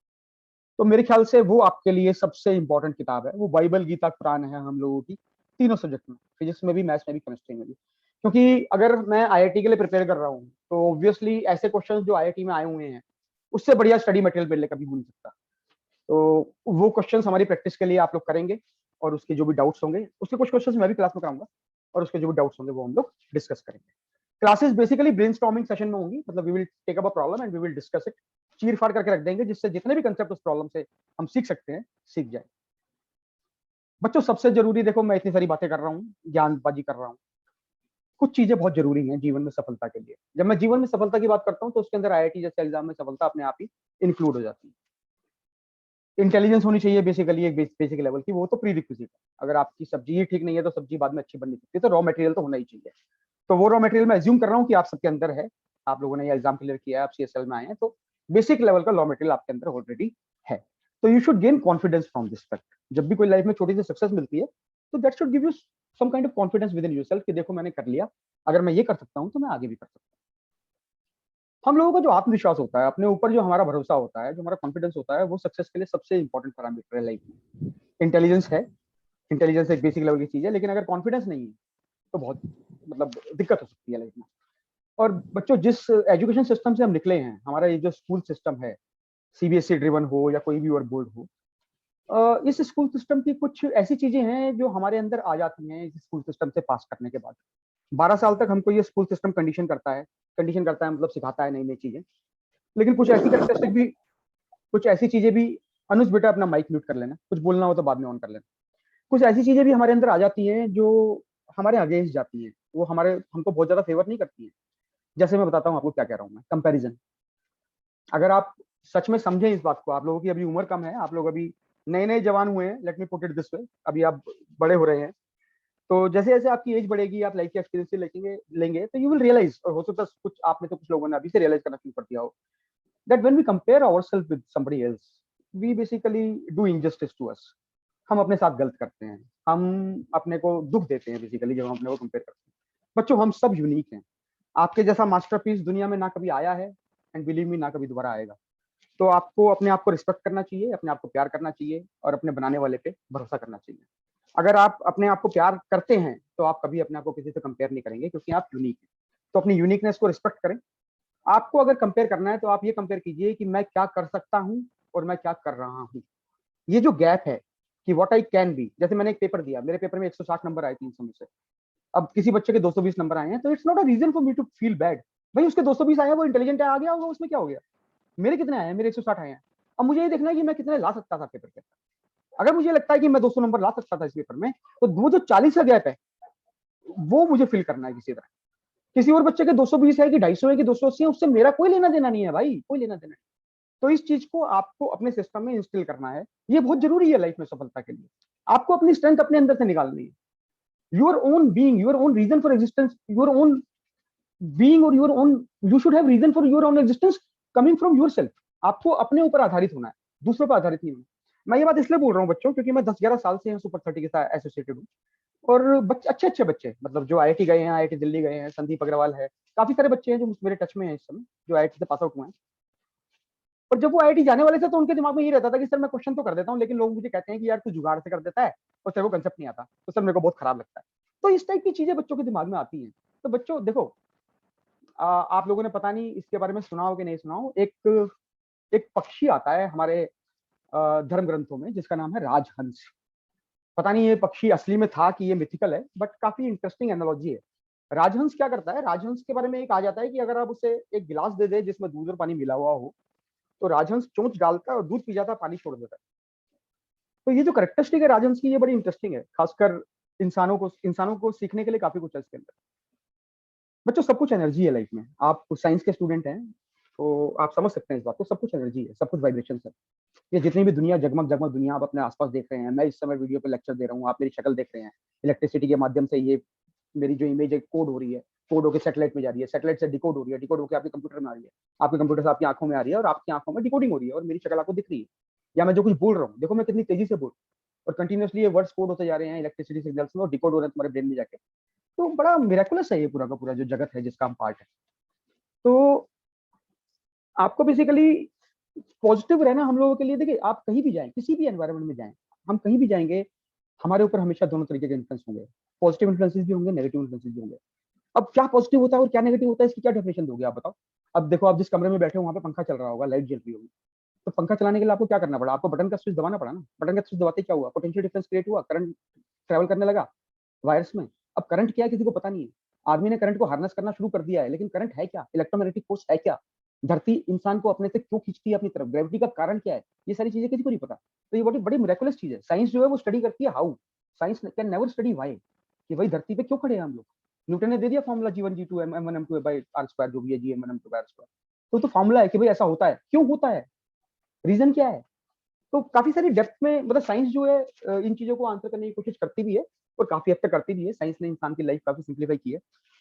तो मेरे ख्याल से वो आपके लिए सबसे इंपॉर्टेंट किताब है। वो बाइबल, गीता, कुरान है हम लोगों की तीनों सब्जेक्ट में, फिजिक्स में भी, मैथ्स में भी, केमिस्ट्री में भी। क्योंकि अगर मैं आईआईटी के लिए प्रिपेयर कर रहा हूँ तो ऑब्वियसली ऐसे क्वेश्चंस जो आईआईटी में आए हुए हैं उससे बढ़िया स्टडी मटेरियल मेरे लिए कभी हो नहीं सकता। तो वो क्वेश्चंस हमारी प्रैक्टिस के लिए आप लोग करेंगे, और उसके जो भी डाउट्स होंगे, उसके कुछ क्वेश्चंस मैं भी क्लास में कराऊंगा, और उसके जो भी डाउट्स होंगे वो हम लोग डिस्कस करेंगे। क्लासेस बेसिकली ब्रेनस्टॉर्मिंग सेशन में होंगी, मतलब we will take up a problem and we will discuss it, चीर फाड़ करके रख देंगे, जिससे जितने भी कंसेप्ट उस प्रॉब्लम से हम सीख सकते हैं सीख जाए। बच्चों सबसे जरूरी, देखो मैं इतनी सारी बातें कर रहा हूँ, ज्ञानबाजी कर रहा हूँ, कुछ चीजें बहुत जरूरी हैं जीवन में सफलता के लिए। जब मैं जीवन में सफलता की बात करता हूँ तो उसके अंदर आईआईटी जैसे एग्जाम में सफलता अपने आप ही इंक्लूड हो जाती है। इंटेलिजेंस होनी चाहिए बेसिकली एक बेसिक लेवल की, वो तो प्री रिक्विजिट है। अगर आपकी सब्जी ही ठीक नहीं है तो सब्जी बाद में अच्छी बन नहीं सकती, तो रॉ मटेरियल तो होना ही चाहिए। तो वो रॉ मटेरियल मैं एज्यूम कर रहा हूँ कि आप सबके अंदर है, आप लोगों ने ये एग्जाम क्लियर किया है, आप सीएसएल में आए हैं, तो बेसिक लेवल का रॉ मटेरियल आपके अंदर ऑलरेडी है। तो you should gain confidence from this fact. जब भी कोई लाइफ में छोटी सी सक्सेस मिलती है तो that should give you some kind of confidence within yourself कि देखो मैंने कर लिया, अगर मैं ये कर सकता हूँ तो मैं आगे भी कर सकता हूँ। हम लोगों का जो आत्मविश्वास होता है, अपने ऊपर जो हमारा भरोसा होता है, जो हमारा कॉन्फिडेंस होता है, वो सक्सेस के लिए सबसे इंपॉर्टेंट पैरामीटर है लाइफ में। इंटेलिजेंस है, इंटेलिजेंस एक बेसिक लेवल की चीज है, लेकिन अगर कॉन्फिडेंस नहीं है तो बहुत मतलब दिक्कत हो सकती है लाइफ में। और बच्चों, जिस एजुकेशन सिस्टम से हम निकले हैं, हमारा ये जो स्कूल सिस्टम है, सीबीएसई ड्रिवन हो या कोई भी और बोर्ड हो, इस स्कूल सिस्टम की कुछ ऐसी चीजें हैं जो हमारे अंदर आ जाती हैं इस स्कूल सिस्टम से पास करने के बाद। 12 साल तक हमको ये स्कूल सिस्टम कंडीशन करता है मतलब सिखाता है नई नई चीजें। लेकिन कुछ ऐसी कैरेक्टरिस्टिक भी, कुछ ऐसी चीजें भी, अनुज बेटा अपना माइक म्यूट कर लेना, कुछ बोलना हो तो बाद में ऑन कर लेना। कुछ ऐसी चीजें भी हमारे अंदर आ जाती हैं जो हमारे अगेंस्ट जाती हैं, वो हमको बहुत ज्यादा फेवर नहीं करती है। जैसे मैं बताता हूँ आपको क्या कह रहा हूँ मैं, कंपैरिजन। अगर आप सच में समझें इस बात को, आप लोगों की अभी उम्र कम है, आप लोग अभी नए नए जवान हुए हैं, let me put it this way, अभी आप बड़े हो रहे हैं। तो जैसे जैसे आपकी एज बढ़ेगी, आप लाइफ के एक्सपीरियंस लेंगे तो यू विल रियलाइज, और हो सकता है कुछ आप में तो कुछ लोगों ने अभी से रियलाइज करना शुरू कर दिया हो, that when we compare ourselves with somebody else, we basically do injustice to us. हम अपने साथ गलत करते हैं, हम अपने को दुख देते हैं बेसिकली जब हम अपने को कंपेयर करते हैं। बच्चों, हम सब यूनिक हैं। आपके जैसा मास्टरपीस दुनिया में ना कभी आया है, एंड बिलीव मी ना कभी दोबारा आएगा। तो आपको अपने आप को रिस्पेक्ट करना चाहिए, अपने आप को प्यार करना चाहिए, और अपने बनाने वाले पे भरोसा करना चाहिए। अगर आप अपने आप को प्यार करते हैं तो आप कभी अपने आप को किसी से कंपेयर नहीं करेंगे, क्योंकि आप यूनिक हैं। तो अपनी यूनिकनेस को रिस्पेक्ट करें। आपको अगर कंपेयर करना है तो आप ये कंपेयर कीजिए कि मैं क्या कर सकता हूँ और मैं क्या कर रहा हूँ। ये जो गैप है कि व्हाट आई कैन बी, जैसे मैंने एक पेपर दिया, मेरे पेपर में 160 नंबर आए 300 में से। अब किसी बच्चे के 220 नंबर आए हैं, तो it's not a reason for me to feel bad. भाई उसके 220 आए हैं, वो इंटेलिजेंट है, आ गया होगा, उसमें क्या हो गया। मेरे कितने आए हैं? मेरे 160 आए हैं। अब मुझे ये देखना है कि मैं कितने ला सकता था पेपर के। अगर मुझे लगता है कि मैं 200 नंबर ला सकता था इस पेपर में, तो वो जो 40 का गैप है वो मुझे फिल करना है किसी तरह। किसी और बच्चे के 220 है कि 250 है कि 280 है, उससे मेरा कोई लेना देना नहीं है भाई, कोई लेना देना नहीं। तो इस चीज को आपको अपने सिस्टम में इंस्टॉल करना है। ये बहुत जरूरी है लाइफ में सफलता के लिए। आपको अपनी स्ट्रेंथ अपने अंदर से निकालनी है। Your own being, your own reason for existence, your own being और your own, you should have reason for your own existence coming from yourself. आपको अपने ऊपर आधारित होना है, दूसरों पर आधारित नहीं होना। मैं ये बात इसलिए बोल रहा हूँ बच्चों, क्योंकि मैं 10-11 साल से सुपर 30 के साथ एसोसिएटेड हूँ। और बच्चे, अच्छे अच्छे बच्चे, मतलब जो आईआईटी गए हैं, आईआईटी दिल्ली गए हैं, संदीप अग्रवाल है, काफी सारे बच्चे हैं जो मेरे टच में हैं इस समय, जो आईआईटी से पास आउट हुए हैं। और जब वो आईआईटी जाने वाले थे तो उनके दिमाग में ये रहता था कि सर मैं क्वेश्चन तो कर देता हूँ, लेकिन लोग मुझे कहते हैं कि यार तू जुगाड़ से कर देता है और तेरे को कंसेप्ट नहीं आता, तो सर मेरे को बहुत खराब लगता है। तो इस टाइप की चीजें बच्चों के दिमाग में आती हैं। तो बच्चों देखो, आप लोगों ने पता नहीं इसके बारे में सुना हो कि नहीं सुना हो, एक एक पक्षी आता है हमारे धर्म ग्रंथों में, जिसका नाम है राजहंस। पता नहीं ये पक्षी असली में था कि ये मिथिकल है, बट काफी इंटरेस्टिंग एनालॉजी है। राजहंस क्या करता है, राजहंस के बारे में एक आ जाता है कि अगर आप उसे एक गिलास दे दे जिसमें दूध और पानी मिला हुआ हो, तो राजहंस चोंच डालता है और दूध पी जाता है, पानी छोड़ देता है। तो ये जो कैरेक्टरिस्टिक है राजहंस की, ये बड़ी इंटरेस्टिंग है, खासकर इंसानों को सीखने के लिए काफी कुछ है इसके अंदर। बच्चों, सब कुछ एनर्जी है लाइफ में। आप साइंस के स्टूडेंट हैं तो आप समझ सकते हैं इस बात को, सब कुछ एनर्जी है, सब कुछ वाइब्रेशन है। ये जितनी भी दुनिया, जगमग जगमग दुनिया आप अपने आसपास देख रहे हैं, मैं इस समय वीडियो पे लेक्चर दे रहा हूँ, आप मेरी शक्ल देख रहे हैं, इलेक्ट्रिसिटी के माध्यम से ये मेरी जो इमेज है कोड हो रही है, कोड होकर सैटेलाइट में जा रही है, सैटेलाइट से डिकोड हो रही है, डिकोड होकर आपके कंप्यूटर में आ रही है, आपके कंप्यूटर से आपकी आंखों में आ रही है, और आपकी आंखों में डिकोडिंग हो रही है, और मेरी शक्ल आपको दिख रही है। या मैं जो कुछ बोल रहा हूँ, देखो मैं कितनी तेजी से बोल रहा हूँ, और कंटिन्यूअसली ये वर्ड्स कोड होते जा रहे हैं इलेक्ट्रिसिटी सिग्नल्स में, और डिकोड हो रहे हैं तुम्हारे ब्रेन में जाके। तो बड़ा मिरेकुलस है ये पूरा का पूरा जो जगत है जिसका हम पार्ट है। तो आपको बेसिकली पॉजिटिव रहना हम लोगों के लिए, देखिए आप कहीं भी जाएं, किसी भी एनवायरनमेंट में जाएं, हम कहीं भी जाएंगे, हमारे ऊपर हमेशा दोनों तरीके के इन्फ्लुएंस होंगे। पॉजिटिव इन्फ्लुएंसेस भी होंगे, नेगेटिव इन्फ्लुएंसेस भी होंगे। अब क्या पॉजिटिव होता है और क्या नेगेटिव होता है, इसकी क्या डेफिनेशन दोगे आप बताओ। अब देखो, आप जिस कमरे में बैठे हो वहां पे पंखा चल रहा होगा, लाइट जल रही होगी, तो पंखा चलाने के लिए आपको क्या करना पड़ा, आपको बटन का स्विच दबाना पड़ा ना। बटन का स्विच दबाते क्या हुआ, पोटेंशियल डिफरेंस क्रिएट हुआ, करंट ट्रेवल करने लगा वायर्स में। अब करंट क्या है किसी को पता नहीं है। आदमी ने करंट को हार्नेस करना शुरू कर दिया है, लेकिन करंट है क्या, इलेक्ट्रोमैग्नेटिक फोर्स है क्या, धरती इंसान को अपने से क्यों खींचती है अपनी तरफ, ग्रेविटी का कारण क्या है, ये सारी चीजें किसी को नहीं पता। तो ये बड़ी बड़ी मिरेकुलस चीज है। साइंस जो है वो स्टडी करती है how, science can never study why, कि भाई धरती पे क्यों खड़े हैं हम लोग। न्यूटन ने दे दिया formula G1 G2 M1 M2 by R square, जो भी है G M1 M2 by R square. तो फॉर्मूला है कि भाई ऐसा होता है, क्यों होता है, रीजन क्या है। तो काफी सारी डेप्थ में मतलब साइंस जो है इन चीजों को आंसर करने की कोशिश करती भी है, और काफी हद तक करती भी है। साइंस ने इंसान की लाइफ काफी सिंप्लीफाई की है।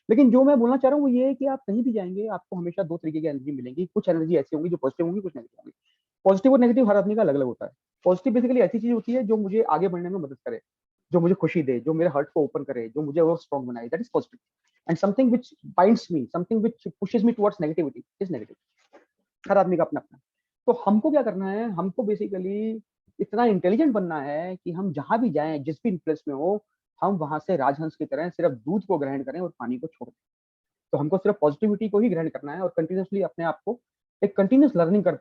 लेकिन जो मैं बोलना चाह रहा हूँ वो ये है कि आप कहीं भी जाएंगे आपको हमेशा दो तरीके की एनर्जी मिलेंगी। कुछ एनर्जी ऐसी होंगी जो पॉजिटिव होंगी, कुछ नेगेटिव होंगी। पॉजिटिव और नेगेटिव हर आदमी का अलग अलग होता है। पॉजिटिव बेसिकली ऐसी चीज होती है जो मुझे आगे बढ़ने में मदद करे, जो मुझे खुशी दे, जो मेरे हर्ट को ओपन करे, जो मुझे और स्ट्रॉन्ग बनाए, that is positive. And something which binds me, something which pushes me towards negativity is negative. हर आदमी का अपना अपना। तो हमको क्या करना है, हमको बेसिकली इतना इंटेलिजेंट बनना है कि हम जहां भी जाएं, जिस भी प्लेस में हो, हम वहां से राजहंस की तरह सिर्फ दूध को ग्रहण करें और पानी को छोड़ दें। तो हमको सिर्फ पॉजिटिविटी को ही ग्रहण करना है और कंटिन्यूसली अपने आप को एक कंटिन्यूस लर्निंग कर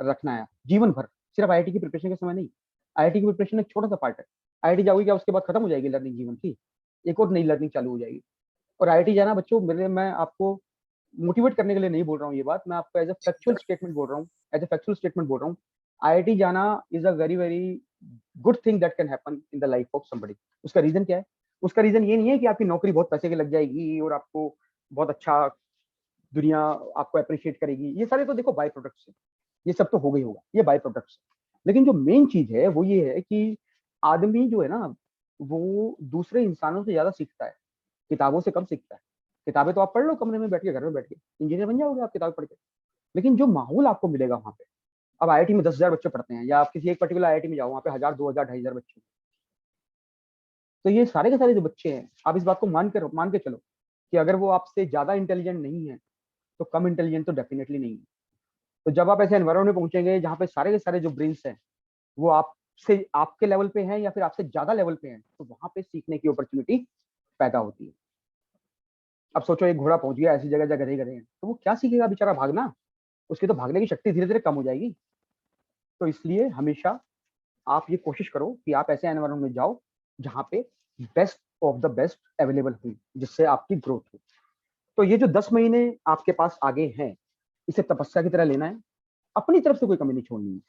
रखना है जीवन भर। सिर्फ आईआईटी की प्रिपरेशन के समय नहीं। आईआईटी की प्रिपरेशन एक छोटा सा पार्ट है। आईआईटी जाओगे क्या उसके बाद खत्म हो जाएगी लर्निंग जीवन की, एक और नई लर्निंग चालू हो जाएगी। और आईआईटी जाना बच्चों, मेरे मैं आपको मोटिवेट करने के लिए नहीं बोल रहा हूँ ये बात, मैं आपको एज ए फैक्चुअल स्टेटमेंट बोल रहा हूँ, एज ए फैक्चुअल स्टेटमेंट बोल रहा हूँ। आईआईटी जाना is a very very good thing that can happen in the life of somebody. उसका रीजन क्या है? उसका रीजन ये नहीं है कि आपकी नौकरी बहुत पैसे की लग जाएगी और आपको बहुत अच्छा दुनिया आपको अप्रिशिएट करेगी। ये सारे तो देखो बाय प्रोडक्ट्स है, ये सब तो हो गई होगा, ये बाय प्रोडक्ट्स। लेकिन जो मेन चीज है वो ये है कि आदमी जो है ना, वो दूसरे इंसानों से ज्यादा सीखता है, किताबों से कम सीखता है। किताबें तो आप पढ़ लो कमरे में बैठ के, घर में बैठ के इंजीनियर बन जाओगे आप किताबें पढ़ के। लेकिन जो माहौल आपको मिलेगा वहां पे, अब आईआईटी में 10,000 बच्चे पढ़ते हैं, या आप किसी एक पर्टिकुलर आईआईटी में जाओ, वहाँ पे 1,000, 2,000, 2,500 बच्चे। तो ये सारे के सारे जो बच्चे हैं, आप इस बात को मान के चलो कि अगर वो आपसे ज्यादा इंटेलिजेंट नहीं है तो कम इंटेलिजेंट तो डेफिनेटली नहीं है। तो जब आप ऐसे एनवायरमेंट में पहुंचेंगे जहाँ पे सारे के सारे जो ब्रेन्स हैं वो आपसे आपके लेवल पे हैं या फिर आपसे ज्यादा लेवल पे हैं, तो वहां पे सीखने की अपॉर्चुनिटी पैदा होती है। अब सोचो एक घोड़ा पहुंच गया ऐसी जगह जगह गधे गधे हैं, तो वो क्या सीखेगा बेचारा? भागना। उसकी तो भागने की शक्ति धीरे धीरे कम हो जाएगी। तो इसलिए हमेशा आप ये कोशिश करो कि आप ऐसे एनवायरमेंट में जाओ जहाँ पे best of the best available हुई, जिससे आपकी ग्रोथ हो। तो ये जो 10 महीने आपके पास आगे हैं, इसे तपस्या की तरह लेना है। अपनी तरफ से कोई कमी नहीं छोड़नी है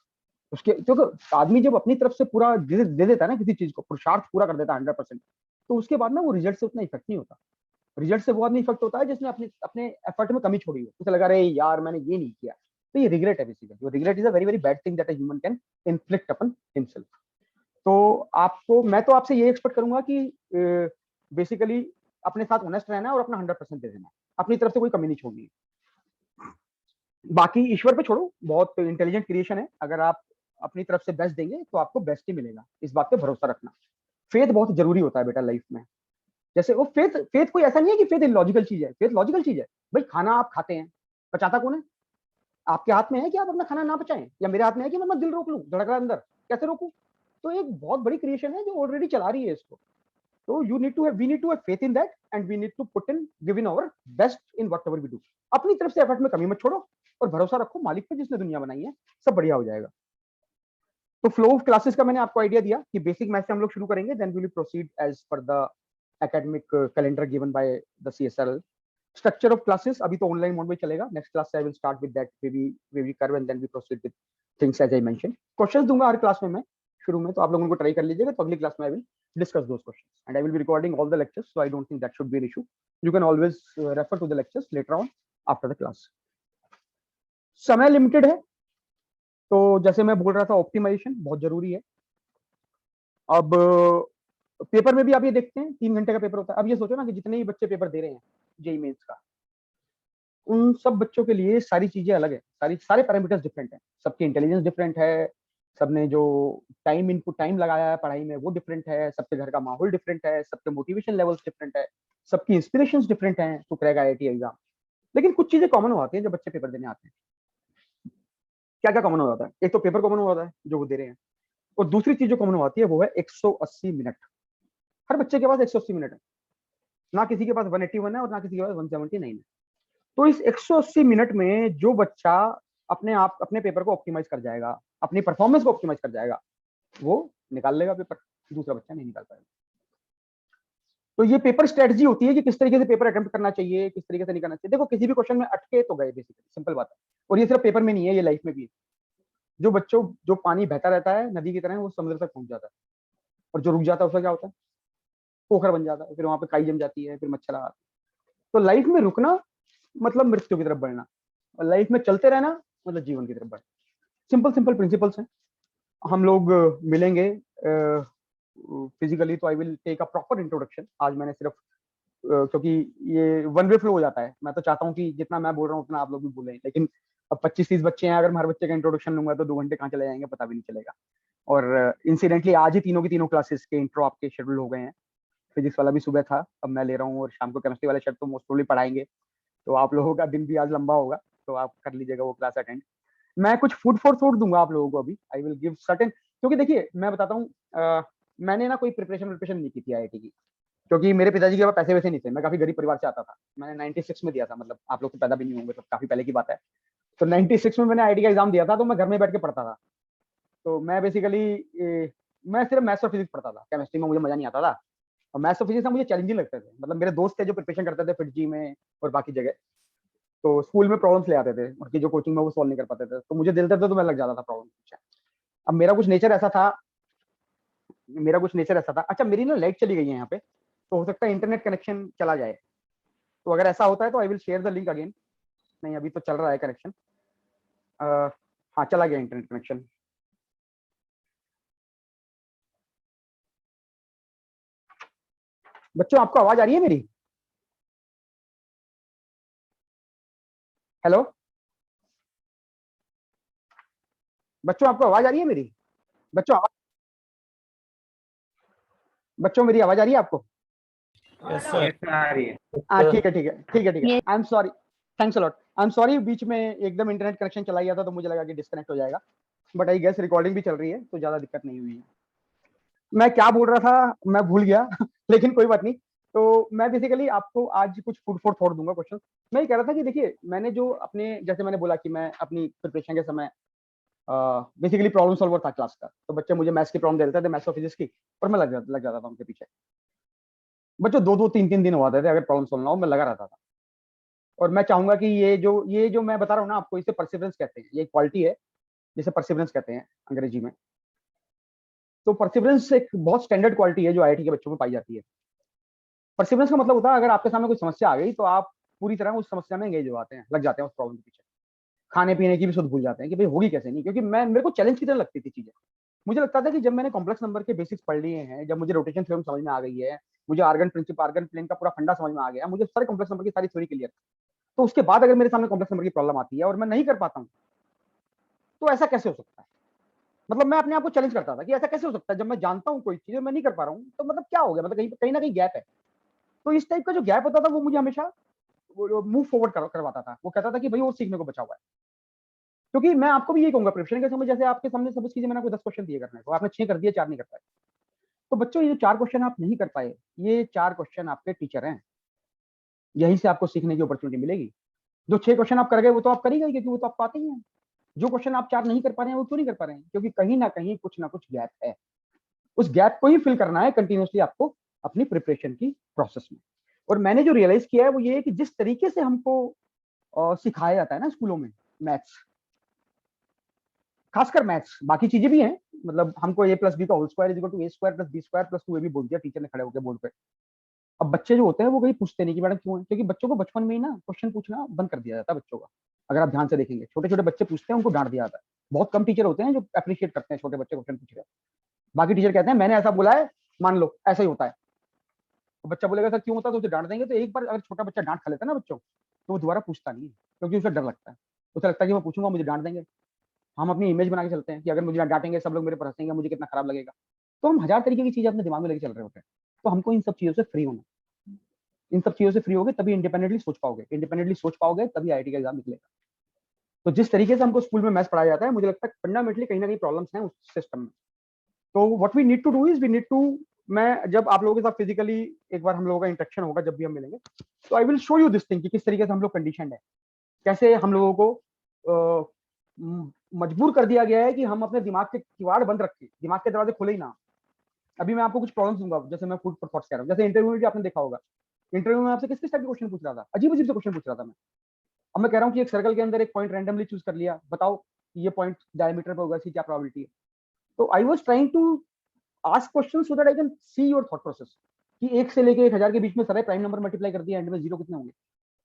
उसके, क्योंकि आदमी जब अपनी तरफ से पूरा दे देता है ना किसी चीज को, पुरुषार्थ पूरा कर देता है 100%, तो उसके बाद ना वो रिजल्ट से उतना इफेक्ट नहीं होता। रिजल्ट से वो आदमी इफेक्ट होता है जिसने अपने अपने एफर्ट में कमी छोड़ी हो, उसे लगा रहे यार मैंने ये नहीं किया। तो ये रिग्रेट है बेसिकली। जो regret is a very very bad thing that a human can inflict upon himself. तो आपको, मैं तो आपसे ये एक्सपेक्ट करूंगा कि बेसिकली अपने साथ ऑनेस्ट रहना है और अपना 100% दे देना है, अपनी तरफ से कोई कमी नहीं छोड़नी है। बाकी ईश्वर पे छोड़ो, बहुत इंटेलिजेंट क्रिएशन है, अगर आप अपनी तरफ से बेस्ट देंगे तो आपको बेस्ट ही मिलेगा, इस बात पे भरोसा रखना। फेथ बहुत जरूरी होता है बेटा लाइफ में। जैसे वो फेथ फेथ कोई ऐसा नहीं है कि फेथ इलॉजिकल चीज है, फेथ लॉजिकल चीज है। भाई खाना आप खाते हैं, पचाता कौन है? आपके हाथ में है कि आप अपना खाना ना पचाएं, या मेरे हाथ में है कि मैं अपना दिल रोक लूं, धड़क रहा है अंदर, कैसे रोकूं? तो एक बहुत बड़ी क्रिएशन है जो ऑलरेडी चला रही है इसको। तो you need to have, we need to have faith in that and we need to put in, give in our best in whatever we do. अपनी तरफ से एफर्ट में कमी मत छोड़ो और भरोसा रखो मालिक पे जिसने दुनिया बनाई है, सब बढ़िया हो जाएगा। तो फ्लो ऑफ क्लासेस का मैंने आपको आइडिया दिया कि बेसिक मैथ से हम लोग शुरू करेंगे, then we will proceed as per the academic calendar given by the CSL. Structure of classes अभी तो ऑनलाइन मोड में चलेगा, नेक्स्ट क्लास से I will start with that, wavy curve and then we proceed with things as I mention. Questions दूंगा हर class में मैं शुरू में, तो आप लोग उनको ट्राई कर लीजिएगा, तो अगली क्लास में I will discuss those questions and I will be recording all the lectures, so I don't think that should be an issue. You can always refer to the lectures later on after the class. समय limited है, तो जैसे मैं बोल रहा था optimisation बहुत जरूरी है। अब पेपर में भी आप ये देखते हैं 3 घंटे का पेपर होता है। अब ये सोचो ना कि जितने ही बच्चे पेपर दे रहे हैं जेईई मेंस का, उन सब बच्चों के लिए सारी चीजें अलग है, सारे पैरामीटर्स डिफरेंट हैं, सबकी इंटेलिजेंस डिफरेंट है, सबने जो टाइम इनपुट टाइम लगाया है पढ़ाई में वो डिफरेंट है, सबके घर का माहौल डिफरेंट है, सबके मोटिवेशन लेवल्स डिफरेंट है, सबकी इंस्पिरेशंस डिफरेंट हैं टू क्रैक आईआईटी एग्जाम। लेकिन कुछ चीजें कॉमन हो जाती हैं जब बच्चे पेपर देने आते हैं। क्या क्या कॉमन हो जाता है? एक तो पेपर कॉमन हो जाता है जो वो दे रहे हैं, और दूसरी चीज जो कॉमन हो जाती है वो है 180 मिनट। हर बच्चे के पास 180 मिनट है, ना किसी के पास 181 है और ना किसी के पास 179 है। तो इस 180 मिनट में जो बच्चा अपने आप अपने पेपर को ऑप्टिमाइज कर जाएगा, अपनी परफॉर्मेंस को ऑप्टिमाइज कर जाएगा, वो निकाल लेगा पेपर, दूसरा बच्चा नहीं निकाल पाएगा। तो ये पेपर स्ट्रेटजी होती है कि किस तरीके से पेपर अटेम्प्ट करना चाहिए, किस तरीके से नहीं करना चाहिए। देखो किसी भी क्वेश्चन में अटके तो गए, बेसिकली सिंपल बात है। और ये सिर्फ पेपर में नहीं है, ये लाइफ में भी है। जो पानी बहता रहता है नदी की तरह, वो समुद्र तक पहुंच जाता है, और जो रुक जाता है उसका क्या होता है? पोखर बन जाता है, फिर वहां पे काई जम जाती है, फिर मच्छर आते हैं। तो लाइफ में रुकना मतलब मृत्यु की तरफ बढ़ना, और लाइफ में चलते रहना मतलब जीवन की तरफ बढ़ना। सिंपल सिंपल प्रिंसिपल्स हैं। हम लोग मिलेंगे फिजिकली, तो I will take a proper introduction. आज मैंने सिर्फ क्योंकि ये वन वे फ्लो हो जाता है। मैं तो चाहता हूँ कि जितना मैं बोल रहा हूँ उतना आप लोग भी बोलें, लेकिन अब 25-30 बच्चे हैं, अगर मैं हर बच्चे का इंट्रोडक्शन लूंगा तो 2 घंटे कहाँ चले जाएंगे पता भी नहीं चलेगा। और इंसिडेंटली आज ही तीनों की तीनों क्लासेस के इंट्रो आपके शेड्यूल हो गए हैं। फिजिक्स वाला भी सुबह था, अब मैं ले रहा हूँ, और शाम को केमिस्ट्री वाले शायद तो मोस्ट प्रोबेबली पढ़ाएंगे, तो आप लोगों का दिन भी आज लंबा होगा, तो आप कर लीजिएगा वो क्लास अटेंड। मैं कुछ फूड फॉर थॉट दूंगा आप लोगों को अभी। आई विल गिव सर्टेन, क्योंकि देखिए मैं बताता हूँ, मैंने ना कोई प्रिपरेशन नहीं की थी आईआईटी की, क्योंकि मेरे पिताजी के पास पैसे वैसे नहीं थे। मैं काफी गरीब परिवार से आता था। मैंने 96 में दिया था, मतलब आप लोग तो पैदा भी नहीं होंगे, तो काफी पहले की बात है। तो 96 में मैंने आईआईटी का एग्जाम दिया था, तो मैं घर में बैठ के पढ़ता था। तो मैं बेसिकली मैं सिर्फ मैथ्स और फिजिक्स पढ़ता था, केमिस्ट्री में मुझे मजा नहीं आता था। और मैथ्स और फिजिक्स ना मुझे चैलेंजिंग लगते थे। मतलब मेरे दोस्त थे जो प्रिपरेशन करते थे फिटजी में और बाकी जगह, तो स्कूल में प्रॉब्लम्स ले आते थे, उनकी जो कोचिंग में वो सॉल्व नहीं कर पाते थे, तो मुझे दिलते थे तो मैं लग जाता था प्रॉब्लम। अब मेरा कुछ नेचर ऐसा था। अच्छा, मेरी ना लाइट चली गई है यहाँ पे, तो हो सकता है इंटरनेट कनेक्शन चला जाए। तो अगर ऐसा होता है तो I will share the link again. नहीं, अभी तो चल रहा है कनेक्शन। हाँ, चला गया इंटरनेट कनेक्शन। बच्चों, आपको आवाज आ रही है मेरी? हेलो बच्चों, आपको आवाज आ रही है मेरी? बच्चों बच्चों, मेरी आवाज आ रही है आपको? यस सर, आ रही है। हाँ, ठीक है ठीक है ठीक है ठीक है। I am sorry, thanks a lot. I am sorry, बीच में एकदम इंटरनेट कनेक्शन चला गया था, तो मुझे लगा कि डिस्कनेक्ट हो जाएगा, बट आई गेस रिकॉर्डिंग भी चल रही है, तो ज्यादा दिक्कत नहीं हुई है। मैं क्या बोल रहा था मैं भूल गया लेकिन कोई बात नहीं। तो मैं बेसिकली आपको आज कुछ फूड फॉर थॉट दूंगा क्वेश्चन। मैं ये कह रहा था कि देखिए, मैंने जो अपने, जैसे मैंने बोला कि मैं अपनी प्रिपरेशन के समय बेसिकली प्रॉब्लम सॉल्वर था क्लास का। तो बच्चे मुझे मैथ्स की प्रॉब्लम दे देते थे, मैथ्स और फिजिक्स की, और मैं लग जाता था उनके पीछे। बच्चों 2-2 3-3 दिन हुआ थे अगर प्रॉब्लम सॉल्व ना हो, मैं लगा रहता था। और मैं चाहूंगा कि ये जो मैं बता रहा हूँ ना आपको, इसे परसिवरेंस कहते हैं। ये क्वालिटी है जिसे परसिवरेंस कहते हैं अंग्रेजी में। तो परसिवरेंस एक बहुत स्टैंडर्ड क्वालिटी है जो आईआईटी के बच्चों में पाई जाती है। परसिवरेंस का मतलब होता है, अगर आपके सामने कोई समस्या आ गई तो आप पूरी तरह उस समस्या में एंगेज हो जाते हैं, लग जाते हैं उस प्रॉब्लम के पीछे। खाने पीने की भी शुद्ध भूल जाते हैं कि भाई होगी कैसे नहीं, क्योंकि मैं मेरे को चैलेंज की तरह लगती थी चीजें। मुझे लगता था कि जब मैंने कॉम्प्लेक्स नंबर के बेसिक्स पढ़ लिए हैं, जब मुझे रोटेशन थ्योरम समझ में आ गई है, मुझे आर्गन प्रिंसिपल, आर्गन प्लेन का पूरा फंडा समझ में आ गया, मुझे सारे कॉम्प्लेक्स नंबर की सारी थ्योरी क्लियर, तो उसके बाद अगर मेरे सामने कॉम्प्लेक्स नंबर की प्रॉब्लम आती है और मैं नहीं कर पाता हूँ, तो ऐसा कैसे हो सकता है? मतलब मैं अपने आप को चैलेंज करता था कि ऐसा कैसे हो सकता है, जब मैं जानता हूँ कोई चीज और मैं नहीं कर पा रहा हूँ, तो मतलब क्या हो गया, मतलब कहीं कहीं ना कहीं गैप है। तो इस टाइप का जो गैप होता था वो मुझे हमेशा मूव फॉरवर्ड करवाता था। वो कहता था कि भाई और सीखने को बचा हुआ है। क्योंकि मैं आपको भी यही कहूंगा, प्रिपरेशन के समय जैसे आपके सामने सपोज कीजिए मैंने आपको 10 क्वेश्चन दिए करने को, आपने 6 कर दिए, 4 नहीं कर पाए। तो बच्चों, ये जो 4 क्वेश्चन आप नहीं कर पाए, ये 4 क्वेश्चन आपके टीचर हैं। यहीं से आपको सीखने की अपॉर्चुनिटी मिलेगी। जो 6 क्वेश्चन आप कर गए वो तो आप कर ही गए, क्योंकि वो तो आपको आते ही हैं। जो क्वेश्चन आप 4 नहीं कर पा रहे हैं, वो क्यों नहीं कर पा रहे हैं? क्योंकि कहीं ना कहीं कुछ ना कुछ गैप है। उस गैप को ही फिल करना है कंटिन्यूसली आपको अपनी प्रिपरेशन की प्रोसेस में। और मैंने जो रियलाइज किया है वो ये है कि जिस तरीके से हमको सिखाया जाता है ना स्कूलों में, मैथ्स, खासकर मैथ्स, बाकी चीजें भी हैं, मतलब हमको ए प्लस बी का whole square is equal to a square plus b square plus 2ab बोल दिया टीचर ने खड़े होकर बोर्ड पे। अब बच्चे जो होते हैं वो कहीं पूछते नहीं कि मैडम क्यों है, क्योंकि बच्चों को बचपन में ही ना क्वेश्चन पूछना बंद कर दिया जाता है बच्चों का। अगर आप ध्यान से देखेंगे, छोटे छोटे बच्चे पूछते हैं, उनको डांट दिया जाता है। बहुत कम टीचर होते हैं जो अप्रिशिएट करते हैं छोटे बच्चे क्वेश्चन पूछ रहे हैं। बाकी टीचर कहते हैं मैंने ऐसा बोला है, मान लो ऐसा ही होता है। तो बच्चा बोलेगा सर क्यों होता है, तो उसे डांट देंगे। तो एक बार अगर छोटा बच्चा डांट खा लेता है ना बच्चों, तो वो दोबारा पूछता नहीं है, क्योंकि उसे डर लगता है। उसे लगता है कि मैं पूछूंगा मुझे डांट देंगे। हम अपनी इमेज बना के चलते हैं कि अगर मुझे डांटेंगे सब लोग मेरे पर हंसेंगे, मुझे कितना खराब लगेगा। तो हम हजार तरीके की चीजें अपने दिमाग में लेके चल रहे होते हैं। तो हमको इन सब चीजों से फ्री होना, इन सब चीजों से फ्री होगे तभी इंडिपेंडेंटली सोच पाओगे, इंडिपेंडेंटली सोच पाओगे तभी आईआईटी का एग्जाम निकलेगा। तो जिस तरीके से हमको स्कूल में मैथ्स पढ़ाया जाता है, मुझे लगता है फंडामेंटली कहीं ना कहीं प्रॉब्लम्स हैं उस सिस्टम में। तो what we need to do is we need to, मैं जब आप लोगों के साथ फिजिकली एक बार हम लोगों का इंटरेक्शन होगा, जब भी हम मिलेंगे, तो I will show you this thing कि किस तरीके से हम लोग कंडीशन है, कैसे हम लोगों को मजबूर कर दिया गया है कि हम अपने दिमाग के किवाड़ बंद रखें, दिमाग के दरवाजे खोले ही ना। अभी मैं आपको कुछ प्रॉब्लम्स दूंगा, जैसे मैं फूड फॉर थॉट्स कह रहा हूँ, जैसे इंटरव्यू में भी आपने देखा होगा, इंटरव्यू में आपसे किस किस टाइप के क्वेश्चन पूछ रहा था, अजीब अजीब से क्वेश्चन पूछ रहा था मैं। अब मैं कह रहा हूँ कि एक सर्कल के अंदर एक पॉइंट रैंडमली चूज कर लिया, बताओ ये पॉइंट डायमीटर पे होगा, इसकी क्या प्रोबेबिलिटी है। तो I was trying to ask question so that I can see your thought process, कि 1 से लेके 1000 के बीच में सारे प्राइम नंबर मल्टीप्लाई कर दिया, एंड में जीरो कितने होंगे।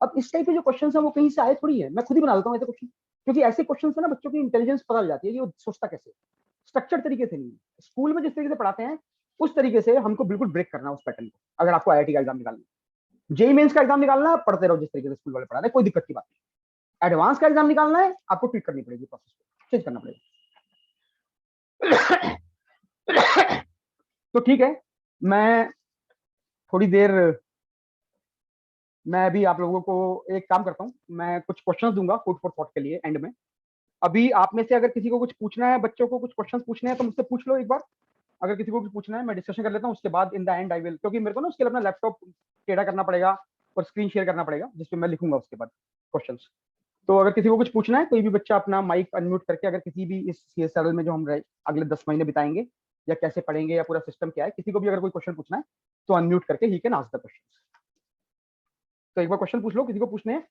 अब इस टाइप के जो क्वेश्चन है वो कहीं से आए थोड़ी है, मैं खुद ही बना लेता हूँ ऐसे क्वेश्चन। क्योंकि ऐसे क्वेश्चन से ना बच्चों की इंटेलिजेंस पता चल जाती है कि वो सोचता कैसे, स्ट्रक्चर तरीके से नहीं है। स्कूल में जिस तरीके से पढ़ाते हैं उस तरीके से हमको बिल्कुल ब्रेक करना है उस पैटर्न को, अगर आपको आईआईटी का एग्जाम निकालना है। जेई मेंस का एग्जाम निकालना है, पढ़ते रहो जिस तरीके से स्कूल वाले पढ़ा रहे, कोई दिक्कत की बात नहीं। एडवांस का एग्जाम निकालना है, आपको ट्वीट करनी पड़ेगी, प्रोसेस को चेंज करना पड़ेगा। तो ठीक है, मैं थोड़ी देर, मैं अभी आप लोगों को एक काम करता हूँ, मैं कुछ क्वेश्चंस दूंगा फूड फॉर थॉट के लिए एंड में। अभी आप में से अगर किसी को कुछ पूछना है, बच्चों को कुछ क्वेश्चंस पूछने हैं, तो मुझसे पूछ लो एक बार। अगर किसी को कुछ पूछना है, मैं डिस्कशन कर लेता हूँ, उसके बाद in the end I will, क्योंकि मेरे को ना उसके लिए अपना लैपटॉप टेढ़ा करना पड़ेगा और स्क्रीन शेयर करना पड़ेगा, जिसपे मैं लिखूंगा उसके बाद क्वेश्चंस। तो अगर किसी को कुछ पूछना है, कोई भी बच्चा अपना माइक अनम्यूट करके, अगर किसी भी इस CSRL में जो हम अगले 10 महीने बिताएंगे, या कैसे पढ़ेंगे, या पूरा सिस्टम क्या है, किसी को भी अगर कोई क्वेश्चन पूछना है तो अनम्यूट करके he can ask the question. तो एक बार क्वेश्चन पूछ लो, किसी को पूछने हैं,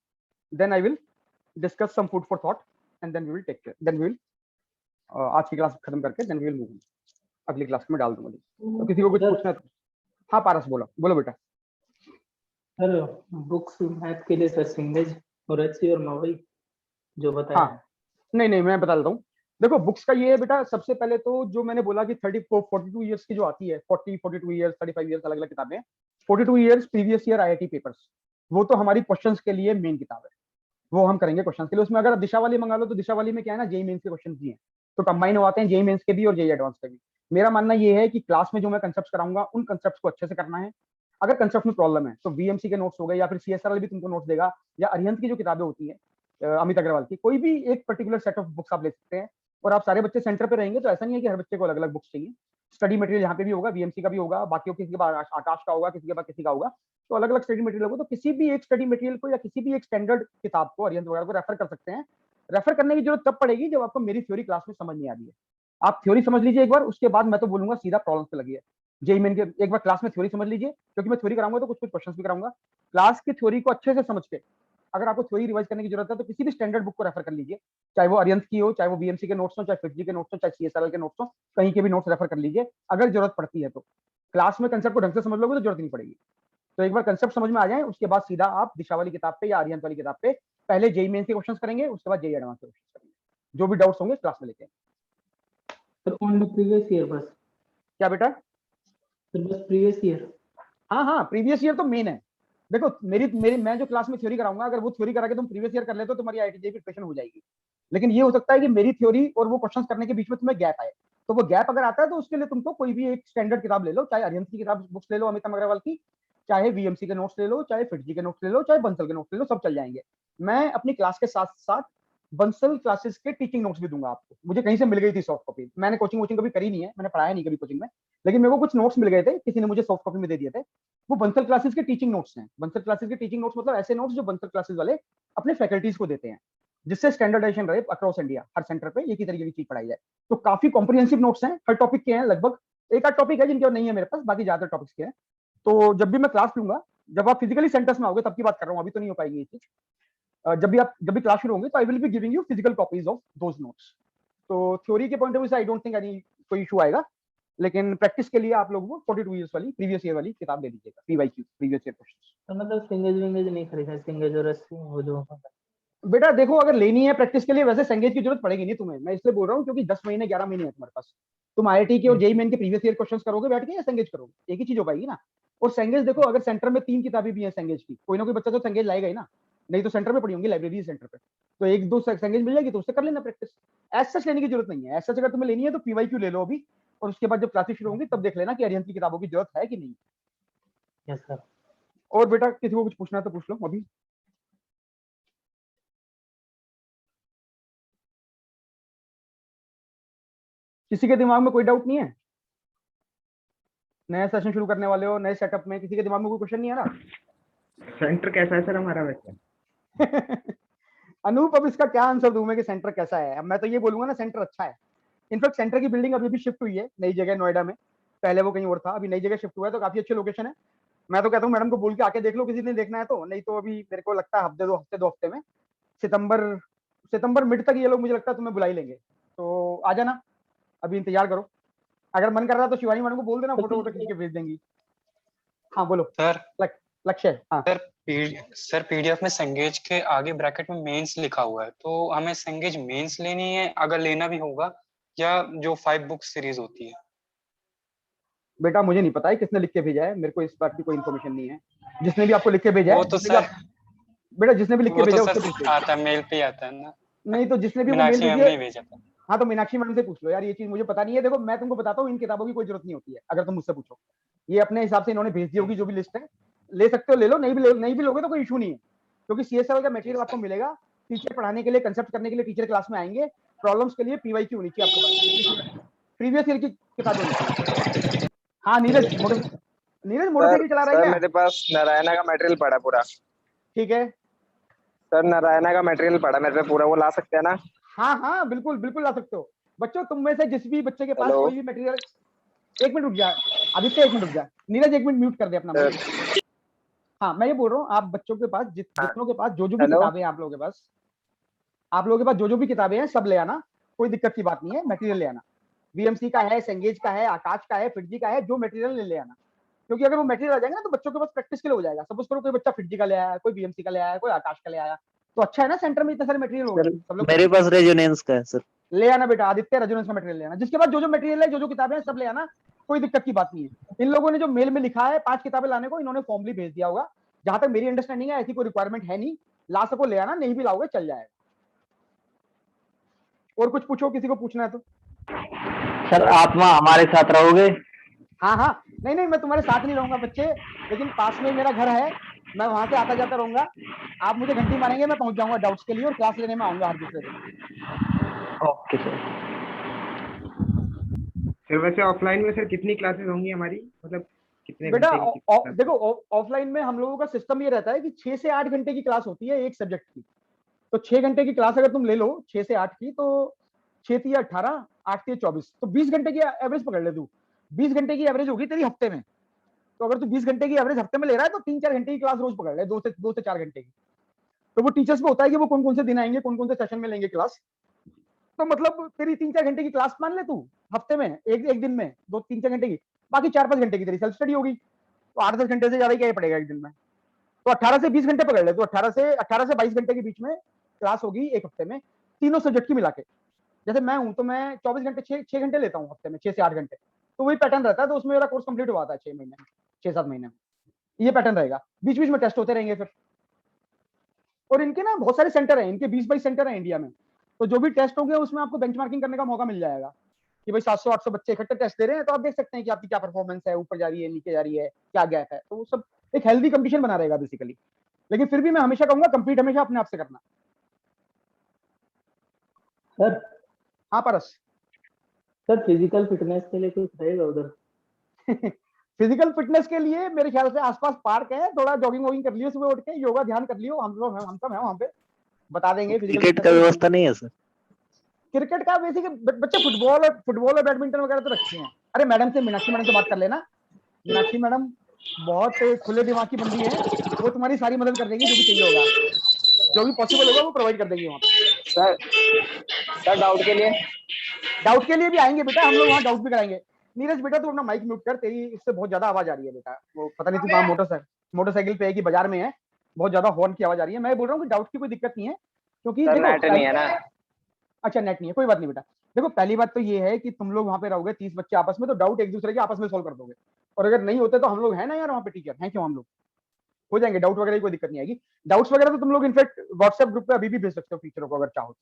then I will discuss some food for thought and then we will take care, then we will आज की क्लास खत्म करके देन वी विल मूव अगली क्लास में डाल दूंगा। तो किसी को कुछ पूछना है तो हाँ पारस बोलो, बोलो बेटा। सर बुक्स मैथ के लिए सर सिंगेज और एचसी और मवई जो बताया हाँ, नहीं मैं बता देता हूँ। देखो बुक्स का ये है बेटा, सबसे पहले तो जो मैंने बोला कि 42 ईयर्स की जो आती है, 42 ईयर्स, 35 ईयर्स, अलग अलग किताबें हैं। 42 years previous year IIT papers, वो तो हमारी क्वेश्चंस के लिए मेन किताब है, वो हम करेंगे क्वेश्चंस के लिए। उसमें अगर दिशा वाली मंगा लो, तो दिशा वाली में क्या है ना, जेई मेंस के क्वेश्चंस भी हैं, तो कंबाइन हो आते हैं जेई मेंस के भी और जेई एडवांस के भी। मेरा मानना ये है कि क्लास में जो मैं कंसेप्ट कराऊंगा, उन कंसेप्ट को अच्छे से करना है। अगर कंसेप्ट में प्रॉब्लम है तो VMC के नोट्स हो गए, या फिर CSRL भी तुमको नोट्स देगा, या अरिहंत की जो किताबें होती है, अमित अग्रवाल की, कोई भी एक पर्टिकुलर सेट ऑफ बुक्स आप ले सकते हैं। और आप सारे बच्चे सेंटर पे रहेंगे, तो ऐसा नहीं है कि हर बच्चे को अलग अलग बुक्स चाहिए। स्टडी मटेरियल यहाँ पे भी होगा, VMC का भी होगा, बाकी किसी के पास आकाश का होगा, किसी के पास किसी का होगा, तो अलग अलग स्टडी मटेरियल होगा। तो किसी भी एक स्टडी मटेरियल को या किसी भी एक स्टैंडर्ड किताब को, अरिहंत वगैरह को रेफर कर सकते हैं। रेफर करने की जरूरत तब पड़ेगी जब आपको मेरी थ्योरी क्लास में समझ नहीं आ रही है। आप थ्योरी समझ लीजिए एक बार, उसके बाद मैं तो बोलूंगा सीधा प्रॉब्लम पे लगिए। जेई मेन के एक बार क्लास में थ्योरी समझ लीजिए, क्योंकि मैं थ्योरी कराऊंगा तो कुछ कुछ क्वेश्चन भी कराऊंगा। क्लास की थ्योरी को अच्छे से समझ के अगर आपको थ्योरी रिवाइज करने की जरूरत है, तो किसी भी स्टैंडर्ड बुक को रेफर कर लीजिए, चाहे वो अरिहंत की हो, चाहे वो VMC के नोट्स हो, चाहे FITG के नोट्स हो, चाहे CSRL के नोट्स हो, कहीं के भी नोट्स रेफर कर लीजिए। अगर जरूरत पड़ती है तो क्लास में कंसेप्ट को ढंग से समझ लोगे तो जरूरत नहीं पड़ेगी। तो एक बार कंसेप्ट समझ में आ जाए, उसके बाद सीधा आप दिशा वाली किताब पे या अरिहंत वाली किताब पे पहले जेई मेंस के क्वेश्चंस करेंगे, उसके बाद जेई एडवांस के क्वेश्चंस करेंगे। जो भी डाउट्स होंगे क्लास में लेके आएंगे। सर ओनली प्रीवियस ईयर बस? क्या बेटा? सर बस प्रीवियस ईयर? हाँ प्रीवियस ईयर तो मेन है। देखो मेरी मेरी मैं जो क्लास में थ्योरी कराऊंगा, अगर वो थ्योरी करा के तुम प्रीवियस ईयर कर लेते हो, तो तुम्हारी IIT की प्रिपरेशन हो जाएगी। लेकिन ये हो सकता है कि मेरी थ्योरी और वो क्वेश्चंस करने के बीच में तुम्हें गैप आए, तो वो गैप अगर आता है तो उसके लिए तुमको कोई भी एक स्टैंडर्ड किताब ले लो, चाहे अरिहंत की किताब बुक्स ले लो अमिताभ अग्रवाल की, चाहे VMC के नोट्स ले लो, चाहे FITG के नोट्स ले लो, चाहे बंसल के नोट्स ले लो, सब चल जाएंगे। मैं अपनी क्लास के साथ साथ बंसल क्लासेस के टीचिंग नोट्स भी दूंगा आपको। मुझे कहीं से मिल गई थी सॉफ्ट कॉपी, मैंने कोचिंग वोचिंग कभी करी नहीं है, मैंने पढ़ाया नहीं कभी कोचिंग में, लेकिन मेरे को कुछ नोट्स मिल गए थे, किसी ने मुझे सॉफ्ट कॉपी में दे दिए थे। वो बंसल क्लासेस के टीचिंग नोट्स हैं। बंसल क्लासेस के टीचिंग नोट्स मतलब ऐसे नोट्स जो बंसल क्लासेस वाले अपने फैकल्टीज को देते हैं, जिससे स्टैंडर्डाइजेशन रहे अक्रॉस इंडिया, हर सेंटर पे एक ही तरीके की चीज पढ़ाई जाए। तो काफी कॉम्प्रिहेंसिव नोट्स हैं, हर टॉपिक के हैं लगभग। एक आध टॉपिक है जिनके नहीं है मेरे पास, बाकी ज्यादातर टॉपिक्स के हैं। तो जब भी मैं क्लास लूंगा, जब आप फिजिकली सेंटर्स में आओगे तब की बात कर रहा हूँ, अभी तो नहीं हो पाएगी ये चीज। जब भी क्लास शुरू होंगे, तो I will be giving you physical copies of those notes. तो थ्योरी के पॉइंट ऑफ व्यू से आई डोंट थिंक एनी कोई इशू आएगा, लेकिन प्रैक्टिस के लिए आप लोगों को 42 ईयर्स वाली प्रीवियस ईयर वाली किताब ले लीजिएगा, PYQ प्रीवियस ईयर क्वेश्चंस। तो मतलब सिंगेज विंगेज नहीं खरीदा? सिंगेज और एचसी वो जो बेटा देखो, अगर लेनी है प्रैक्टिस के लिए, वैसे संगीत की जरूरत पड़ेगी नहीं तुम्हें, मैं इसलिए बोल रहा हूँ क्योंकि 10 महीने 11 महीने है तुम्हारे पास। तुम IIT के और जेई मेन के प्रीवियस ईयर क्वेश्चंस करोगे बैठ के, या संगेज करोगे, एक ही चीज हो पाएगी ना। और संगेज देखो, अगर सेंटर में 3 किताबें भी हैं संगेज की, कोई ना कोई बच्चा तो संगेज लाएगा ही ना, नहीं तो सेंटर में पड़ी होंगी लाइब्रेरी सेंटर पे, तो एक दो संगेज मिल जाएगी तो उससे कर लेना प्रैक्टिस। ऐसा लेने की जरूरत नहीं है। ऐसा अगर तुम्हें लेनी है तो PYQ ले लो अभी, और उसके बाद जब क्लासेस शुरू होंगी तब देख लेना कि अरिहंत की किताबों की जरूरत है कि नहीं। Yes sir. और बेटा किसी को कुछ पूछना है तो पूछ लो अभी। किसी के दिमाग में कोई डाउट नहीं है? नया सेशन शुरू करने वाले हो, नए सेटअप में, किसी के दिमाग में कोई क्वेश्चन नहीं आ रहा? सेंटर कैसा है सर हमारा वैसे? अनूप, अब इसका क्या आंसर दूं मैं कि सेंटर कैसा है? अब मैं तो ये बोलूंगा ना सेंटर अच्छा है। इनफैक्ट सेंटर की बिल्डिंग अभी भी शिफ्ट हुई है नई जगह नोएडा में, पहले वो कहीं और था, अभी नई जगह शिफ्ट हुआ है, तो काफी अच्छी लोकेशन है। मैं तो कहता हूँ मैडम को बोल के आके देख लो किसी दिन देखना है तो, नहीं तो अभी मेरे को लगता है हफ्ते दो हफ्ते में, सितंबर मिड तक ये लोग मुझे लगता है तुम्हें बुला ही लेंगे, तो आ जाना, अभी इंतजार करो। अगर मन कर रहा है तो शिवानी मैडम को बोल देना, फोटो वोटो खींच के भेज देंगी। हाँ बोलो सर। लक्ष्य। हाँ सर पीडीएफ में संगेज के आगे ब्रैकेट में मेंस लिखा हुआ है, तो हमें संगेज मेंस लेनी है अगर लेना भी होगा, या जो 5 बुक सीरीज होती है? बेटा मुझे नहीं पता है किसने लिख के भेजा है, मेरे को इस बात की कोई इन्फॉर्मेशन नहीं है। जिसने भी आपको लिख के भेजा है, वो तो जिसने भी सर बेटा जिसने भी लिख के वो तो भेजा उससे सर पूछ लो। आता है, मेल पे ही आता है ना। नहीं तो जिसने भी वो मेल मीनाक्षी मैम भेजी ने है, ही भेजा था। हाँ तो मीनाक्षी मैडम से पूछ लो यार, ये चीज मुझे पता नहीं है। देखो मैं तुमको बताता हूँ, इन किताबों की कोई जरूरत नहीं होती है, अगर तुम मुझसे पूछो। ये अपने हिसाब से इन्होंने भेज दी होगी जो भी लिस्ट है, ले सकते हो ले लो, नहीं भी लोगे तो कोई इशू नहीं है, क्योंकि सीएसएल का मटेरियल आपको मिलेगा। टीचर पढ़ाने के लिए, कंसेप्ट करने के लिए टीचर क्लास में आएंगे। प्रॉब्लम्स के लिए पीवाईक्यू होनी चाहिए आपके पास, प्रीवियस ईयर की किताबें होनी चाहिए। हाँ नीरज मोटरसाइकिल चला रहा है सर क्या? मेरे पास नारायणा का मटेरियल पड़ा पूरा। ठीक है। सर नारायणा का मटेरियल पड़ा मेरे पे पूरा, वो ला सकते हैं ना? हाँ हाँ बिल्कुल बिल्कुल ला सकते हो। बच्चों तुम में से जिस भी बच्चे के पास हेलो कोई भी मटेरियल, एक मिनट रुक जा आदित्य, एक मिनट रुक जा। नीरज एक मिनट म्यूट कर दे अपना सर। माइक। हाँ मैं ये बोल रहा हूँ, आप बच्चों के पास जितनों के पास जो भी हेलो किताबें हैं, आप लोगों के पास, आप लोगों के पास जो भी किताबें हैं सब ले आना, कोई दिक्कत की बात नहीं है। मटेरियल ले आना, वीएमसी का है, सेंगेज का है, आकाश का है, फिटजी का है, जो मटेरियल ले आना। क्योंकि अगर वो मटेरियल आ जाएगा ना तो बच्चों के पास प्रैक्टिस के लिए हो जाएगा। सपोज करो कोई बच्चा फिटजी का ले आया, कोई बीएमसी का ले आया, कोई आकाश का ले आया, तो अच्छा है ना, सेंटर में इतने सारे मटेरियल हो सर गए, सब लोग मेरे पास रेजोनेंस का है सर। ले आना बेटा। आदित्य रेजोनेंस का मटेरियल ले आना, जिसके पास जो जो मटेरियल है, जो जो किताबें हैं सब ले आना, कोई दिक्कत की बात नहीं है। इन लोगों ने जो मेल में लिखा है 5 किताबें लाने को, इन्होंने फॉर्मली भेज दिया होगा। जहां तक मेरी अंडरस्टैंडिंग है ऐसी कोई रिक्वायरमेंट है नहीं, ला सको ले आना, नहीं भी लाओगे चल जाएगा। और कुछ पूछो, किसी को पूछना है तो। सर आप वहाँ हमारे साथ रहोगे? हाँ हाँ, नहीं मैं तुम्हारे साथ नहीं रहूंगा बच्चे, लेकिन पास में मेरा घर है, मैं वहां से आता जाता रहूंगा। आप मुझे घंटी मारेंगे, मैं पहुंच जाऊंगा डाउट्स के लिए, और क्लास लेने में आऊंगा हर दूसरे दिन। Okay sir. सर वैसे ऑफलाइन में सर कितनी क्लासेस होंगी हमारी, मतलब कितने बेटा घंटे की classes? देखो ऑफलाइन में हम लोगों का सिस्टम ये रहता है कि 6 से 8 घंटे की क्लास होती है एक सब्जेक्ट की। तो 6 घंटे की क्लास अगर तुम ले लो 6 से 8 की, तो 6 या 18, 8 या 24, तो 20 घंटे की एवरेज पकड़ ले तू। 20 घंटे की एवरेज होगी तेरी हफ्ते में। तो अगर तू 20 घंटे की एवरेज हफ्ते में ले रहा है तो 3-4 घंटे की क्लास रोज पकड़ ले, 2 से 4 घंटे की। तो वो टीचर्स पे होता है कि वो कौन कौन से दिन आएंगे, कौन कौन से सेशन में लेंगे क्लास। तो मतलब तेरी 3-4 घंटे की क्लास मान ले तू हफ्ते में, एक दिन में 2-3-4 घंटे की, बाकी 4-5 घंटे की तेरी सेल्फ स्टडी होगी। तो 8-10 घंटे से ज्यादा क्या ही पड़ेगा एक दिन में। तो 18 से 20 घंटे पकड़ ले, तो 18 से 22 घंटे के बीच में क्लास होगी एक हफ्ते में, तीनों सब्जेक्ट की मिला के। जैसे मैं हूं तो मैं 24 घंटे 6 घंटे लेता हूँ हफ्ते में, 6 से 8 घंटे। तो वही पैटर्न रहता है, तो उसमें मेरा कोर्स कंप्लीट हुआ था 6 महीने में, 6-7 महीने में। ये पैटर्न रहेगा, बीच बीच में टेस्ट होते रहेंगे फिर। और इनके ना बहुत सारे सेंटर हैं, इनके 20-22 सेंटर हैं इंडिया में। तो जो भी टेस्ट होंगे उसमें आपको बेंचमार्किंग करने का मौका मिल जाएगा कि भाई 700-800 बच्चे इकट्ठे टेस्ट दे रहे हैं, तो आप देख सकते हैं कि आपकी क्या परफॉर्मेंस है, ऊपर जा रही है, नीचे जा रही है, क्या गैप है। तो वो सब एक हेल्दी कंपटीशन बना रहेगा बेसिकली। लेकिन फिर भी मैं हमेशा कहूंगा कंप्लीट हमेशा अपने आप से करना। सर हाँ पारस। सर फिजिकल फिटनेस के लिए कुछ रहेगा उधर? फिजिकल फिटनेस के लिए मेरे ख्याल से आसपास पार्क है, थोड़ा जॉगिंग वॉगिंग कर लियो, सुबह उठ के योगा ध्यान कर लियो, हम सब हैं वहाँ पे, बता देंगे फिजिकल क्रिकेट का व्यवस्था नहीं है सर? क्रिकेट का बेसिक बच्चे फुटबॉल और बैडमिंटन वगैरह तो रखते हैं। अरे मैडम से, मीनाक्षी मैडम से बात कर लेना। मीनाक्षी मैडम बहुत खुले दिमाग की बंदी है, वो तुम्हारी सारी मदद कर देंगी, जो भी चाहिए होगा, जो भी पॉसिबल होगा वो प्रोवाइड कर देंगी वहाँ पे। सर डाउट के लिए भी आएंगे बेटा, हम लोग वहाँ डाउट भी कराएंगे। नीरज बेटा तू अपना माइक म्यूट कर, तेरी इससे बहुत ज्यादा आवाज आ रही है बेटा। वो पता नहीं तू कहाँ मोटरसाइकिल पे है कि बाजार में है, बहुत ज्यादा हॉर्न की आवाज आ रही है। मैं बोल रहा हूँ कि डाउट की कोई दिक्कत नहीं है, क्योंकि सर देखो नेट नहीं है ना। अच्छा नेट नहीं है, कोई बात नहीं बेटा। देखो पहली बात तो ये है कि तुम लोग वहाँ पे रहोगे 30 बच्चे आपस में, तो डाउट एक दूसरे के आपस में सोल्व कर दोगे। और अगर नहीं होते तो हम लोग हैं ना यार वहाँ पे, टीचर हैं क्यों, हम लोग हो जाएंगे, डाउट वगैरह की कोई दिक्कत नहीं आएगी। डाउट्स वगैरह तो तुम लोग इनफैक्ट व्हाट्सएप ग्रुप पे अभी भी भेज सकते हो टीचरों को अगर चाहो।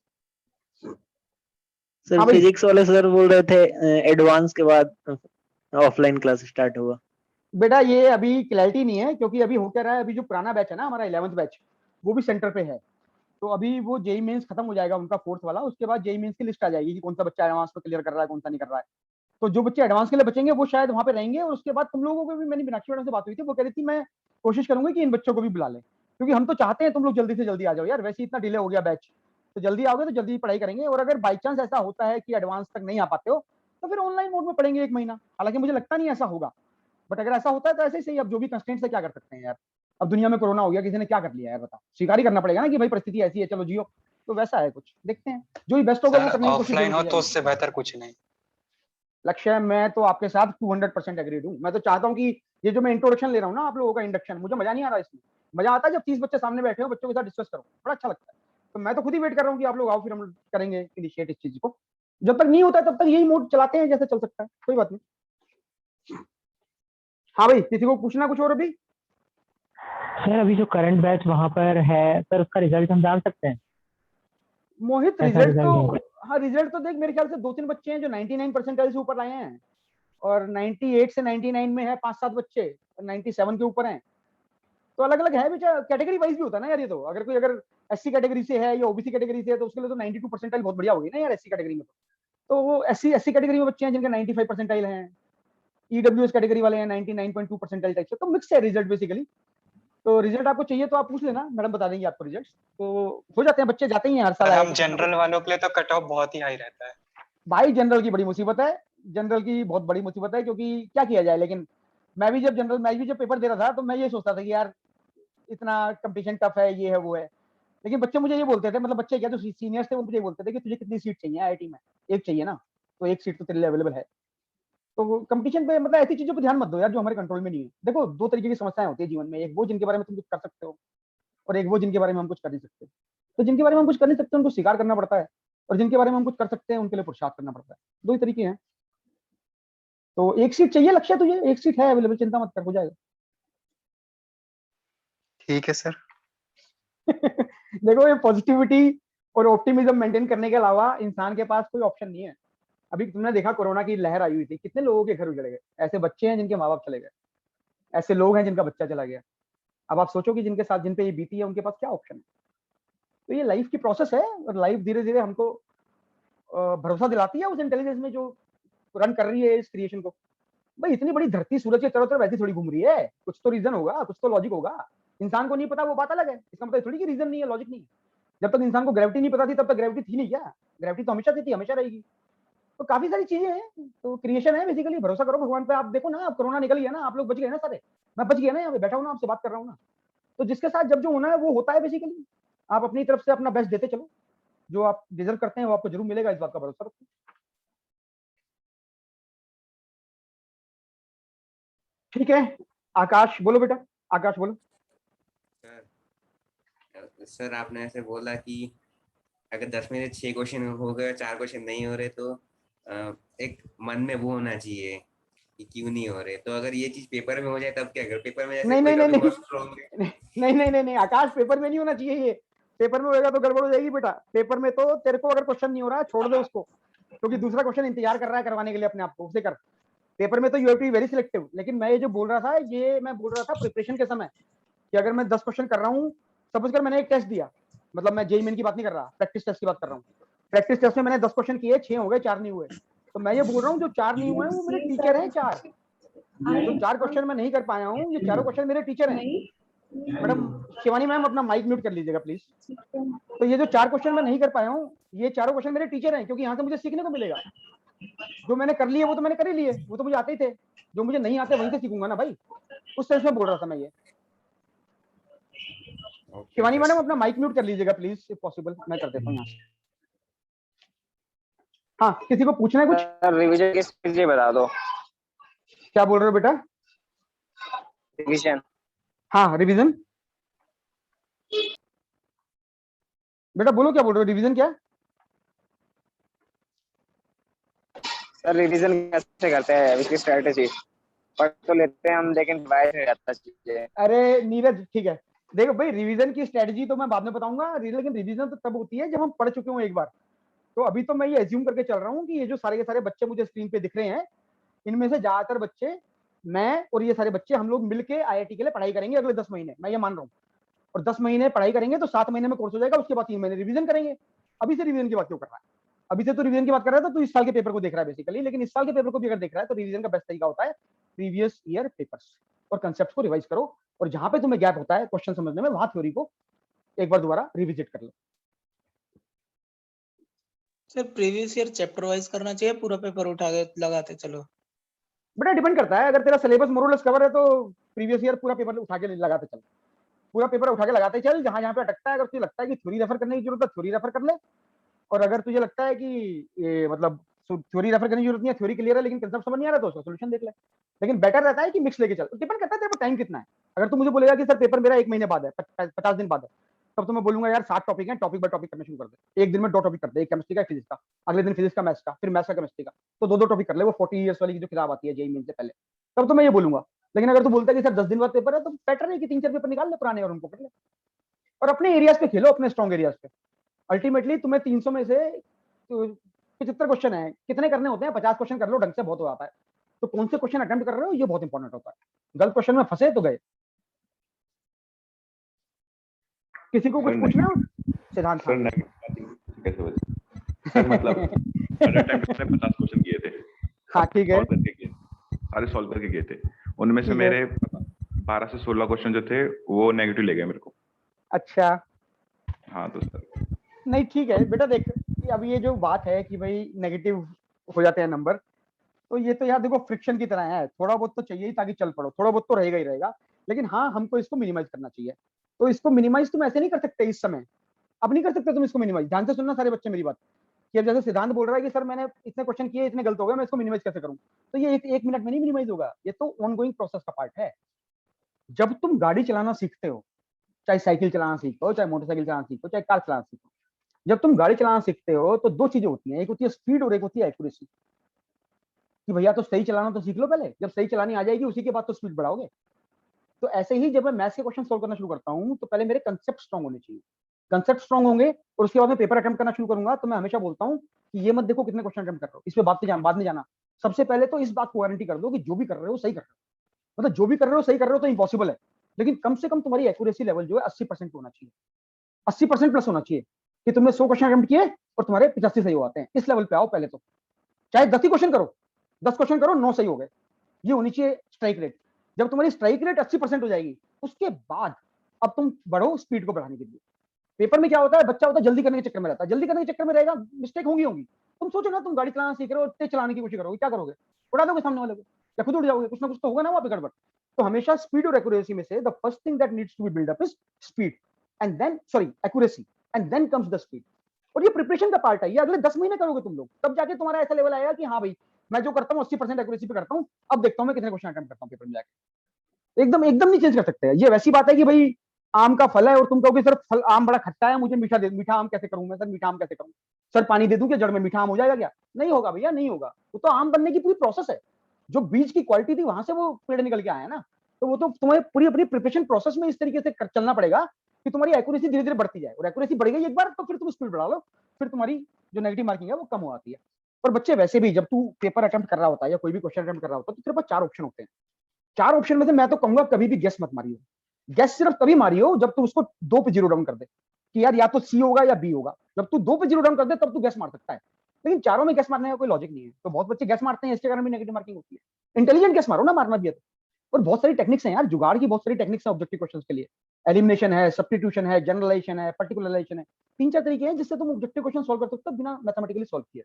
सर हाँ भाई। फिजिक्स वाले सर बोल रहे थे एडवांस के बाद ऑफलाइन क्लास स्टार्ट होगा। बेटा ये अभी क्लैरिटी नहीं है, क्योंकि अभी हो क्या रहा है, अभी जो पुराना बैच है ना हमारा 11th बैच, वो भी सेंटर पे है। तो अभी वो जेई मेंस खत्म हो जाएगा उनका 4th वाला, उसके बाद जेई मेंस की लिस्ट आ जाएगी कि कौन सा बच्चा एडवांस में क्लियर कर रहा है, कौन सा नहीं कर रहा है। तो जो बच्चे एडवांस के लिए बचेंगे वो शायद वहाँ पे रहेंगे। और उसके बाद तुम लोगों को भी, मैंने मीनाक्षी मैडम से बात हुई थी, वो कह रही थी मैं कोशिश करूंगी कि इन बच्चों को भी बुला लें, क्योंकि हम तो चाहते हैं तुम लोग जल्दी से जल्दी आ जाओ यार, वैसे इतना डिले हो गया बैच, तो जल्दी आओगे तो जल्दी पढ़ाई करेंगे। और अगर बाई चांस ऐसा होता है कि एडवांस तक नहीं आ पाते हो, तो फिर ऑनलाइन मोड में पढ़ेंगे 1 महीना। हालांकि मुझे लगता नहीं ऐसा होगा, बट अगर ऐसा होता है तो ऐसे ही सही। अब जो भी कंस्ट्रेंट्स है क्या कर सकते हैं यार, अब दुनिया में कोरोना हो गया, किसी ने क्या कर लिया है बताओ, स्वीकार ही करना पड़ेगा ना कि भाई परिस्थिति ऐसी है, चलो जियो। तो वैसा है कुछ, देखते हैं जो भी बेस्ट होगा वो करने की कोशिश ऑफलाइन हो जरूर तो की उससे बेहतर कुछ नहीं। लक्ष्य मैं तो आपके साथ 200% एग्रीड हूँ। मैं तो चाहता हूँ कि ये जो मैं इंट्रोडक्शन ले रहा हूँ ना आप लोगों का, इंडक्शन, मुझे मजा नहीं आ रहा इसमें। मजा आता है जब 30 बच्चे सामने बैठे हो, बच्चों के साथ डिस्कस करो, बड़ा अच्छा लगता है। तो मैं तो खुद ही वेट कर रहा हूँ कि आप लोग आओ, फिर हम करेंगे इनिशिएट इस चीज को। जब तक नहीं होता तब तक यही मोड चलाते हैं जैसे चल सकता है, कोई बात नहीं। हाँ भाई, किसी को पूछना कुछ और अभी? सर अभी जो करंट बैच वहां पर है सर, उसका रिजल्ट हम जान सकते हैं? मोहित, ऐसा रिजल्ट रिजल्ट तो, है? हाँ रिजल्ट तो देख, मेरे ख्याल से 2-3 बच्चे हैं जो 99 परसेंटाइल से ऊपर आए हैं, और 98 से 99 में है 5-7 बच्चे, और 97 के ऊपर हैं। तो अलग अलग है बेटा, कैटेगरी वाइज भी होता है ना यार। ये तो अगर कोई अगर एससी कैटेगरी से है या ओबीसी कैटेगरी से है तो उसके लिए तो 92 परसेंटाइल बहुत बढ़िया होगी ना यार, एससी कैटेगरी में। तो वो एससी कैटेगरी में बच्चे हैं जिनके 95 परसेंटाइल हैं, ईडब्ल्यूएस कैटेगरी वाले हैं 99.2 परसेंटाइल टाइप से, तो मिक्स है रिजल्ट बेसिकली। तो रिजल्ट आपको चाहिए तो आप पूछ लेना, मैडम बता देंगे आपको रिजल्ट। तो हो जाते हैं, बच्चे जाते ही हैं हर साल सर हम IIT। जनरल वालों के लिए तो कट ऑफ बहुत ही हाई रहता है। भाई जनरल की बड़ी मुसीबत है, जनरल की बहुत बड़ी मुसीबत है, क्योंकि क्या किया जाए। लेकिन मैं भी जब पेपर दे रहा था तो मैं ये सोचता था कि यार इतना कंपटीशन टफ है, ये है वो है। लेकिन बच्चे मुझे ये बोलते थे, मतलब बच्चे क्या, जो सीनियर्स थे वो मुझे ये बोलते थे कि तुझे कितनी सीट चाहिए आईआईटी में? एक चाहिए ना, तो एक सीट तो तेरे लिए अवेलेबल है। तो कंपटीशन पे, मतलब ऐसी चीजों पर ध्यान मत दो यार जो हमारे कंट्रोल में नहीं है। देखो, दो तरीके की समस्याएं होती है जीवन में, एक वो जिनके बारे में तुम कुछ कर सकते हो, और एक वो जिनके बारे में हम कुछ कर नहीं सकते। तो जिनके बारे में हम कुछ कर नहीं सकते उनको स्वीकार करना पड़ता है, और जिनके बारे में हम कुछ कर सकते हैं उनके लिए पुरुषार्थ करना पड़ता है। दो ही तरीके हैं। तो एक सीट चाहिए लक्ष्य तुझे, एक सीट है अवेलेबल, चिंता मत कर, हो जाएगा। ठीक है सर। देखो, ये पॉजिटिविटी और ऑप्टिमिज्म मेंटेन करने के अलावा इंसान के पास कोई ऑप्शन नहीं है। अभी तुमने देखा कोरोना की लहर आई हुई थी, कितने लोगों के घर उजड़ गए। ऐसे बच्चे हैं जिनके माँ बाप चले गए, ऐसे लोग हैं जिनका बच्चा चला गया। अब आप सोचो कि जिनके साथ, जिन पे ये बीती है, उनके पास क्या ऑप्शन है। तो ये लाइफ की प्रोसेस है, और लाइफ धीरे धीरे हमको भरोसा दिलाती है उस इंटेलिजेंस में जो रन कर रही है इस क्रिएशन को। भाई इतनी बड़ी धरती सूरज के चारों तरफ ऐसी थोड़ी घूम रही है, कुछ तो रीजन होगा, कुछ तो लॉजिक होगा। इंसान को नहीं पता वो बात अलग है, इसका मतलब थोड़ी कि रीजन नहीं है, लॉजिक नहीं है। जब तक इंसान को ग्रेविटी नहीं पता थी तब तक ग्रेविटी थी नहीं क्या? ग्रेविटी तो हमेशा थी, हमेशा रहेगी। तो काफी सारी चीजें हैं, तो क्रिएशन है बेसिकली। भरोसा करो भगवान पे। आप देखो ना, अब कोरोना निकल गया ना, आप लोग बच गए ना सारे, मैं बच गया ना, यहाँ पे बैठा हूँ ना, आपसे बात कर रहा हूँ ना। तो जिसके साथ जब जो होना है वो होता है बेसिकली। आप अपनी तरफ से अपना बेस्ट देते चलो, जो आप डिजर्व करते हैं वो आपको जरूर मिलेगा, इस बात का भरोसा रखो। ठीक है, आकाश बोलो बेटा, आकाश बोलो। सर आपने ऐसे बोला कि अगर 10 में से 6 क्वेश्चन हो गए, 4 क्वेश्चन नहीं हो रहे, तो एक मन में वो होना चाहिए कि क्यों नहीं हो रहे। तो अगर ये चीज पेपर में हो जाए तब क्या? अगर पेपर में जैसे नहीं कोई नहीं नहीं टॉपिक बहुत स्ट्रांग है। नहीं नहीं नहीं नहीं आकाश, पेपर में नहीं होना चाहिए ये। पेपर में होगा तो गड़बड़ हो जाएगी बेटा। पेपर में तो तेरे को अगर क्वेश्चन नहीं हो रहा है छोड़ दे उसको, क्योंकि दूसरा क्वेश्चन इंतजार कर रहा है करवाने के लिए अपने आप को, उसे कर। पेपर में तो you have to be very selective. लेकिन मैं ये जो बोल रहा था, ये मैं बोल रहा था प्रिपरेशन के समय, कि अगर मैं 10 क्वेश्चन कर रहा हूँ, सपोज कर मैंने एक टेस्ट दिया, मतलब मैं जेईई मेन की बात नहीं कर रहा, प्रैक्टिस टेस्ट की बात कर रहा हूँ। प्रैक्टिस टेस्ट में मैंने 10 क्वेश्चन किए, 6 हो गए, 4 नहीं हुए। तो मैं ये बोल रहा हूँ जो 4 नहीं हुए हैं वो मेरे टीचर हैं 4। जो 4 क्वेश्चन मैं नहीं कर पाया हूँ, ये चारों क्वेश्चन मेरे टीचर हैं। मैडम शिवानी मैम अपना माइक म्यूट कर लीजिएगा प्लीज। तो ये जो 4 क्वेश्चन मैं नहीं कर पाया हूँ, ये चारों क्वेश्चन मेरे टीचर हैं, क्योंकि यहाँ से मुझे सीखने को मिलेगा। जो मैंने कर लिए वो तो मैंने कर ही लिए, वो तो मुझे आते ही थे। जो मुझे नहीं आते वहीं से सीखूंगा ना भाई, उस सेंस में बोल रहा था मैं ये। शिवानी मैडम अपना माइक म्यूट कर लीजिएगा प्लीज, इफ पॉसिबल। मैं कर देता हूँ यहाँ से। हाँ, किसी को पूछना है कुछ? रिवीजन की स्ट्रेटजी बता दो। क्या बोल रहे हो बेटा? रिवीजन। हाँ, रिवीजन। बेटा बोलो, क्या बोल रहे हो? रिवीजन क्या? सर रिवीजन कैसे करते हैं, इसकी स्ट्रेटजी पढ़ तो लेते हैं हम, लेकिन वाइज हो जाता है चीजें। अरे नीरज, ठीक है, देखो भाई, रिवीजन की स्ट्रेटजी तो मैं बाद में बताऊंगा, लेकिन रिवीजन तो तब होती है जब हम पढ़ चुके हो एक बार। तो अभी तो मैं ये एज्यूम करके चल रहा हूँ कि ये जो सारे के सारे बच्चे मुझे स्क्रीन पे दिख रहे हैं, इनमें से ज्यादातर बच्चे, मैं और ये सारे बच्चे, हम लोग मिलके आईआईटी के लिए पढ़ाई करेंगे अगले 10 महीने, मैं ये मान रहा हूँ। और 10 महीने पढ़ाई करेंगे तो 7 महीने में कोर्स हो जाएगा, उसके बाद 3 महीने रिवीजन करेंगे। अभी से रिवीजन की बात क्यों कर रहा है? अभी से तो रिवीजन की बात कर रहा था, तो इस साल के पेपर को देख रहा है बेसिकली। लेकिन इस साल के पेपर को भी अगर देख रहा है तो रिवीजन का बेस्ट तरीका होता है प्रीवियस ईयर पेपर्स और कंसेप्ट को रिवाइज करो, और जहां पे तुम्हें गैप होता है क्वेश्चन समझने में, वहां थ्योरी को एक बार दोबारा रिविजिट कर लो। Sir previous year chapter wise करना चाहिए, पूरा पेपर उठा के लगाते चलो? बेटा डिपेंड करता है, अगर तेरा सिलेबस मोरलेस कवर है तो प्रीवियस ईयर पूरा पेपर उठा के लगाते चल, पूरा पेपर उठा के लगाते चल। जहां जहां पे अटकता है, अगर तुझे लगता है कि थ्योरी रेफर करने की जरूरत है, थ्योरी रेफर कर ले। और अगर तुझे लगता है कि ये मतलब थ्योरी रेफर करने की जरूरत नहीं है, थ्योरी क्लियर है लेकिन कंसेप्ट समझ नहीं आ रहा, तो उसका सोल्यूशन देख ले। लेकिन बेटर रहता है कि मिक्स लेके चल। डिपेंड करता है तेरे पास टाइम कितना है। अगर तू मुझे बोलेगा कि सर पेपर मेरा 1 महीने बाद है, 50 दिन बाद है, तब तो मैं बोलूंगा यार 7 टॉपिक है, टॉपिक बाय टॉपिक करना शुरू कर दे। एक दिन में 2 टॉपिक कर दे, एक केमिस्ट्री का, एक फिजिक्स का, अगले दिन फिजिक्स का, मैथ्स का, फिर मैथ्स का, केमिस्ट्री का। तो 2-2 टॉपिक कर ले, वो 40 ईयर्स वाली की जो किताब आती है जेईई मेन से पहले। तब तो मैं ये बोलूंगा। लेकिन अगर तू बोलता है कि सर 10 दिन बाद पेपर है, तो बेटर है कि 3-4 पेपर निकाल ले पुराने और उनको कर ले, और अपने एरियाज पे खेलो, अपने स्ट्रॉन्ग एरियाज पे। अल्टीमेटली तुम्हें 300 में से 75 क्वेश्चन है, कितने करने होते हैं? 50 क्वेश्चन कर लो, ढंग से बहुत हो जाता है। तो कौन से क्वेश्चन अटेम्प्ट कर रहे हो, ये बहुत इंपॉर्टेंट होता है। गलत क्वेश्चन में फंसे तो गए। किसी को कुछ पूछना है? सिद्धांत सर कैसे बचे सर? मतलब हर अटेम्प्ट में 50 क्वेश्चन किए थे। हाँ ठीक है, सारे सॉल्व करके किए थे। उनमें से मेरे 12 से 16 क्वेश्चन जो थे वो नेगेटिव ले गए मेरे को। अच्छा हाँ तो सर नहीं ठीक है बेटा, देख अब ये जो बात है कि भाई नेगेटिव हो जाते हैं नंबर, तो ये तो यार देखो फ्रिक्शन की तरह है, थोड़ा बहुत तो चाहिए ही ताकि चल पड़ो, थोड़ा बहुत तो रहेगा ही रहेगा। लेकिन हाँ, हमको इसको मिनिमाइज करना चाहिए। तो इसको मिनिमाइज तुम ऐसे नहीं कर सकते इस समय, अब नहीं कर सकते तुम इसको मिनिमाइज। ध्यान से सुनना सारे बच्चे मेरी बात, कि अब जैसे सिद्धांत बोल रहा है कि सर मैंने इतने क्वेश्चन किए, इतने गलत हो गए, मैं इसको मिनिमाइज कैसे करूं? तो ये एक मिनट में नहीं मिनिमाइज होगा, ये तो ऑनगोइंग प्रोसेस का पार्ट है। जब तुम गाड़ी चलाना सीखते हो, चाहे साइकिल चलाना सीखो, चाहे मोटरसाइकिल चलाना सीखो, चाहे कार चलाना सीखो, जब तुम गाड़ी चलाना सीखते हो तो दो चीजें होती हैं, एक होती है स्पीड और एक होती है एक्यूरेसी। कि भैया तो सही चलाना तो सीख लो पहले, जब सही चलानी आ जाएगी उसी के बाद तो स्पीड बढ़ाओगे। तो ऐसे ही जब मैं मैथ्स के क्वेश्चन सोल्व करना शुरू करता हूं, तो पहले मेरे कंसेप्ट स्ट्रांग होने चाहिए। कंसेप्ट स्ट्रांग होंगे और उसके बाद मैं पेपर अटेम्प्ट करना शुरू करूंगा। तो मैं हमेशा बोलता हूं कि ये मत देखो कितने क्वेश्चन अटेम्प्ट कर रहे हो, इस पे बाद में जाना। सबसे पहले तो इस बात को गारंटी कर दो कि जो भी कर रहे हो सही कर रहे हो। मतलब जो भी कर रहे हो सही कर रहे हो तो इम्पॉसिबल है, लेकिन कम से कम तुम्हारी एक्यूरेसी लेवल जो है 80% होना चाहिए, 80% प्लस होना चाहिए, कि तुमने 100 क्वेश्चन अटेम्प्ट किए और तुम्हारे 85 सही हो आते हैं। इस लेवल पे आओ पहले तो, चाहे 10 ही क्वेश्चन करो, 10 क्वेश्चन करो 9 सही हो गए, ये होनी चाहिए स्ट्राइक रेट। जब तुम्हारी स्ट्राइक रेट 80% हो जाएगी, उसके बाद अब तुम बढ़ो स्पीड को बढ़ाने के लिए। पेपर में क्या होता है, बच्चा होता है जल्दी करने के चक्कर में रहता है, जल्दी करने के चक्कर में रहेगा, मिस्टेक होगी। तुम सोचो ना, तुम गाड़ी चलाना सीख रहे हो, तेज चलाने की कोशिश करोगे, क्या करोगे? उड़ा दोगे सामने वाले को या खुद उड़ जाओगे, कुछ ना कुछ तो होगा ना वहां पे गड़बड़। तो हमेशा स्पीड और एक्यूरेसी में से the first thing that needs to be build up is speed and then accuracy and then comes the speed. और ये प्रिपरेशन का पार्ट है, ये अगले 10 महीने करोगे तुम लोग, तब जाके तुम्हारा ऐसा लेवल आएगा कि हाँ भाई मैं जो करता हूँ 80% एक्यूरेसी पे करता हूँ, अब देखता हूँ मैं कितने क्वेश्चन अटेम्प्ट करता हूँ पेपर में जाके। एकदम एकदम नहीं चेंज कर सकते हैं। ये वैसी बात है कि भाई आम का फल है और तुम कहोगे सर फल आम बड़ा खट्टा है, मुझे मीठा आम कैसे करूं मैं? सर मीठा आम कैसे करूं? सर पानी दे दूं क्या जड़ में, मीठा आम हो जाएगा क्या? नहीं होगा भैया, नहीं होगा। वो तो आम बनने की पूरी प्रोसेस है, जो बीज की क्वालिटी थी वहां से वो पेड़ निकल के आया है ना। तो वो तो तुम्हें पूरी अपनी प्रिपरेशन प्रोसेस में इस तरीके से चलना पड़ेगा कि तुम्हारी एक्यूरेसी धीरे धीरे बढ़ती जाए, और एक्यूरेसी बढ़ गई एक बार तो फिर तुम स्पीड बढ़ा लो, फिर तुम्हारी जो नेगेटिव मार्किंग है वो कम हो आती है। और बच्चे वैसे भी जब तू पेपर अटेम्प्ट कर रहा होता है या कोई भी क्वेश्चन अटेम्प्ट कर रहा होता है, तो तेरे पास 4 ऑप्शन होते हैं। 4 ऑप्शन में से मैं तो कहूंगा कभी भी गेस मत मारियो। गेस सिर्फ तभी मारियो जब तू उसको 2 पे जीरो डाउन कर दे कि यार या तो सी होगा या बी होगा। जब तू 2 पे जीरो डाउन कर दे तब तू गेस मार सकता है, लेकिन चारों में गेस मारने का कोई लॉजिक नहीं है। तो बहुत बच्चे गेस मारते हैं, इसके कारण भी नेगेटिव मार्किंग होती है। इंटेलिजेंट गेस मारो ना, मारना भी है तो। और बहुत सारी टेक्निक्स हैं यार, जुगाड़ की बहुत सारी टेक्निक्स हैं ऑब्जेक्टिव क्वेश्चंस के लिए। एलिमिनेशन है, सब्स्टिट्यूशन है, जनरलाइजेशन है, पर्टिकुलराइजेशन है। 3-4 तरीके हैं जिससे तुम ऑब्जेक्टिव क्वेश्चन सॉल्व कर सकते हो बिना मैथमेटिकली सॉल्व किए।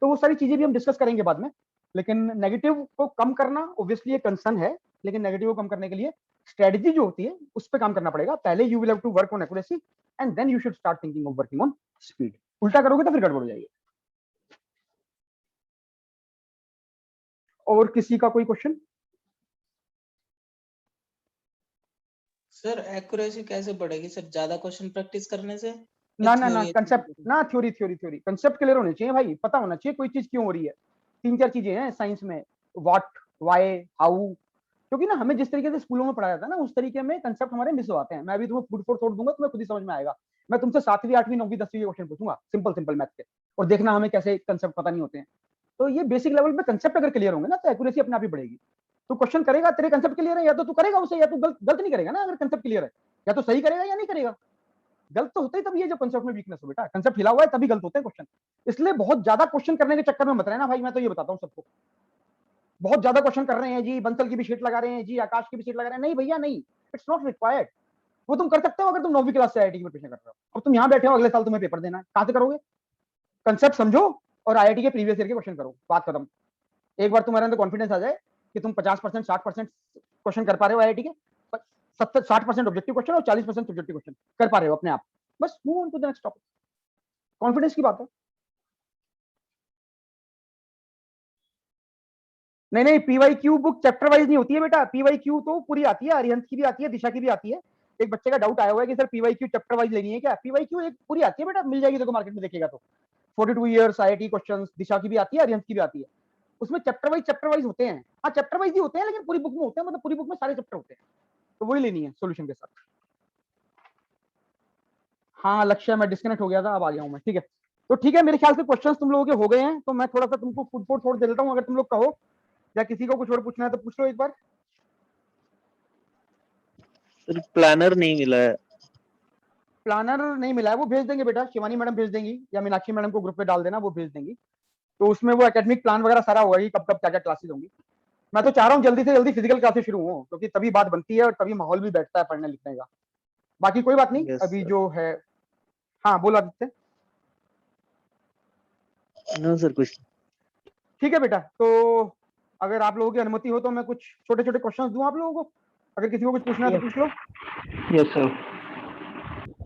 तो वो सारी चीजें भी हम डिस्कस करेंगे बाद में। लेकिन नेगेटिव को कम करना ऑब्वियसली एक कंसर्न है, लेकिन नेगेटिव को कम करने के लिए स्ट्रेटजी जो होती है उस पर काम करना पड़ेगा। पहले you will have to work on accuracy and then you should start thinking of working on speed. उल्टा करोगे तो फिर गड़बड़ हो जाएगी। और किसी का कोई क्वेश्चन? सर एक्यूरेसी कैसे बढ़ेगी सर, ज्यादा क्वेश्चन प्रैक्टिस करने से? ना कंसेप्ट ना, थ्योरी कंसेप्ट क्लियर होने चाहिए भाई, पता होना चाहिए कोई चीज क्यों हो रही है। 3-4 चीजें हैं साइंस में, व्हाट, व्हाई, हाउ। क्योंकि ना हमें जिस तरीके से स्कूलों में पढ़ाया जाता है ना, उस तरीके में कंसेप्ट हमारे मिस हो आते हैं। मैं अभी तुम्हें फूड फॉर थॉट दूंगा, तुम्हें खुद ही समझ में आएगा। मैं तुमसे 7वीं 8वीं 9वीं 10वीं के क्वेश्चन पूछूंगा सिंपल मैथ के, और देखना हमें कैसे कंसेप्ट पता नहीं होते हैं। तो ये बेसिक लेवल पे कंसेप्ट अगर क्लियर होंगे ना, तो एक्यूरेसी अपने आप ही बढ़ेगी। तो क्वेश्चन करेगा, तेरे कंसेप्ट क्लियर है, या तो तू करेगा उसे, या तू गलत नहीं करेगा ना। अगर कंसेप्ट क्लियर है, या तो सही करेगा या नहीं करेगा। गलत तो होता ही तभी है जब कंसेप्ट में वीकनेस हो बेटा। कंसेप्ट हिला हुआ है तभी गलत होते हैं क्वेश्चन। इसलिए बहुत ज्यादा क्वेश्चन करने के चक्कर में मत रहना भाई। मैं तो ये बताता हूँ सबको, बहुत ज्यादा क्वेश्चन कर रहे हैं जी, बंसल की भी शीट लगा रहे हैं जी, आकाश की भी शीट लगा रहे हैं, नहीं भैया नहीं, इट्स नॉट रिक्वायर्ड। वो तुम कर सकते हो अगर तुम 9वीं क्लास से आईआईटी की प्रिपरेशन कर रहे हो। अब तुम यहाँ बैठे हो, अगले साल तुम्हें पेपर देना है, कहां से करोगे? कंसेप्ट समझो और आईआईटी के प्रीवियस ईयर के क्वेश्चन करो, बात खत्म। एक बार तुम्हारे अंदर कॉन्फिडेंस आ जाए कि तुम 50% 60% क्वेश्चन कर पा रहे हो आईआईटी के, 60% ऑब्जेक्टिव क्वेश्चन और 40% सब्जेक्टिव क्वेश्चन कर पा रहे हो अपने आप, बस move on to the next topic. Confidence की बात है। नहीं पीवाईक्यू बुक चैप्टर वाइज नहीं होती है बेटा। पीवाईक्यू तो पूरी आती है, अरिहंत की भी आती है, दिशा की भी आती है। एक बच्चे का डाउट आया हुआ है कि सर पीवाईक्यू चैप्टर वाइज लेनी है क्या? पीवाईक्यू एक पूरी आती है बेटा, मिल जाएगी देखो मार्केट में देखेगा तो। 42 ईयर्स आईआईटी क्वेश्चंस, दिशा की भी आती है, अरिहंत की भी आती है। उसमें चैप्टर वाइज होते हैं। हाँ चैप्टर वाइज ही होते हैं, लेकिन पूरी बुक में होते हैं, मतलब पूरी बुक में सारे चैप्टर होते हैं, तो वही लेनी है सॉल्यूशन के साथ। हाँ लक्ष्य, मैं डिस्कनेक्ट हो गया था, अब आ गया हूँ मैं। ठीक है, तो ठीक है, मेरे ख्याल से क्वेश्चंस तुम लोगों के हो गए हैं, तो मैं थोड़ा सा तुमको फुट फॉर थॉट दे देता हूँ, अगर तुम लोग कहो या किसी को कुछ और पूछना है तो पूछ लो एक बार। सर प्लानर नहीं मिला है। प्लानर नहीं मिला है, वो भेज देंगे बेटा, शिवानी मैडम भेज देंगी, या मीनाक्षी मैडम को ग्रुप पे डाल देना, वो भेज देंगी। तो उसमें वो एकेडमिक प्लान वगैरह सारा होगा कि कब कब क्या क्या क्लासेस होंगी। मैं तो चाह रहा हूँ जल्दी से जल्दी फिजिकल क्लासेस शुरू हो, क्योंकि तभी बात बनती है और तभी माहौल भी बैठता है पढ़ने लिखने का। बाकी कोई बात नहीं, Yes, अभी sir. जो है। हाँ बोलो आदित्य। नो सर कुछ। ठीक है बेटा, तो अगर आप लोगों की अनुमति हो तो मैं कुछ छोटे छोटे क्वेश्चंस दूं आप लोगों को, अगर किसी को कुछ पूछना है तो पूछ लो। Yes sir.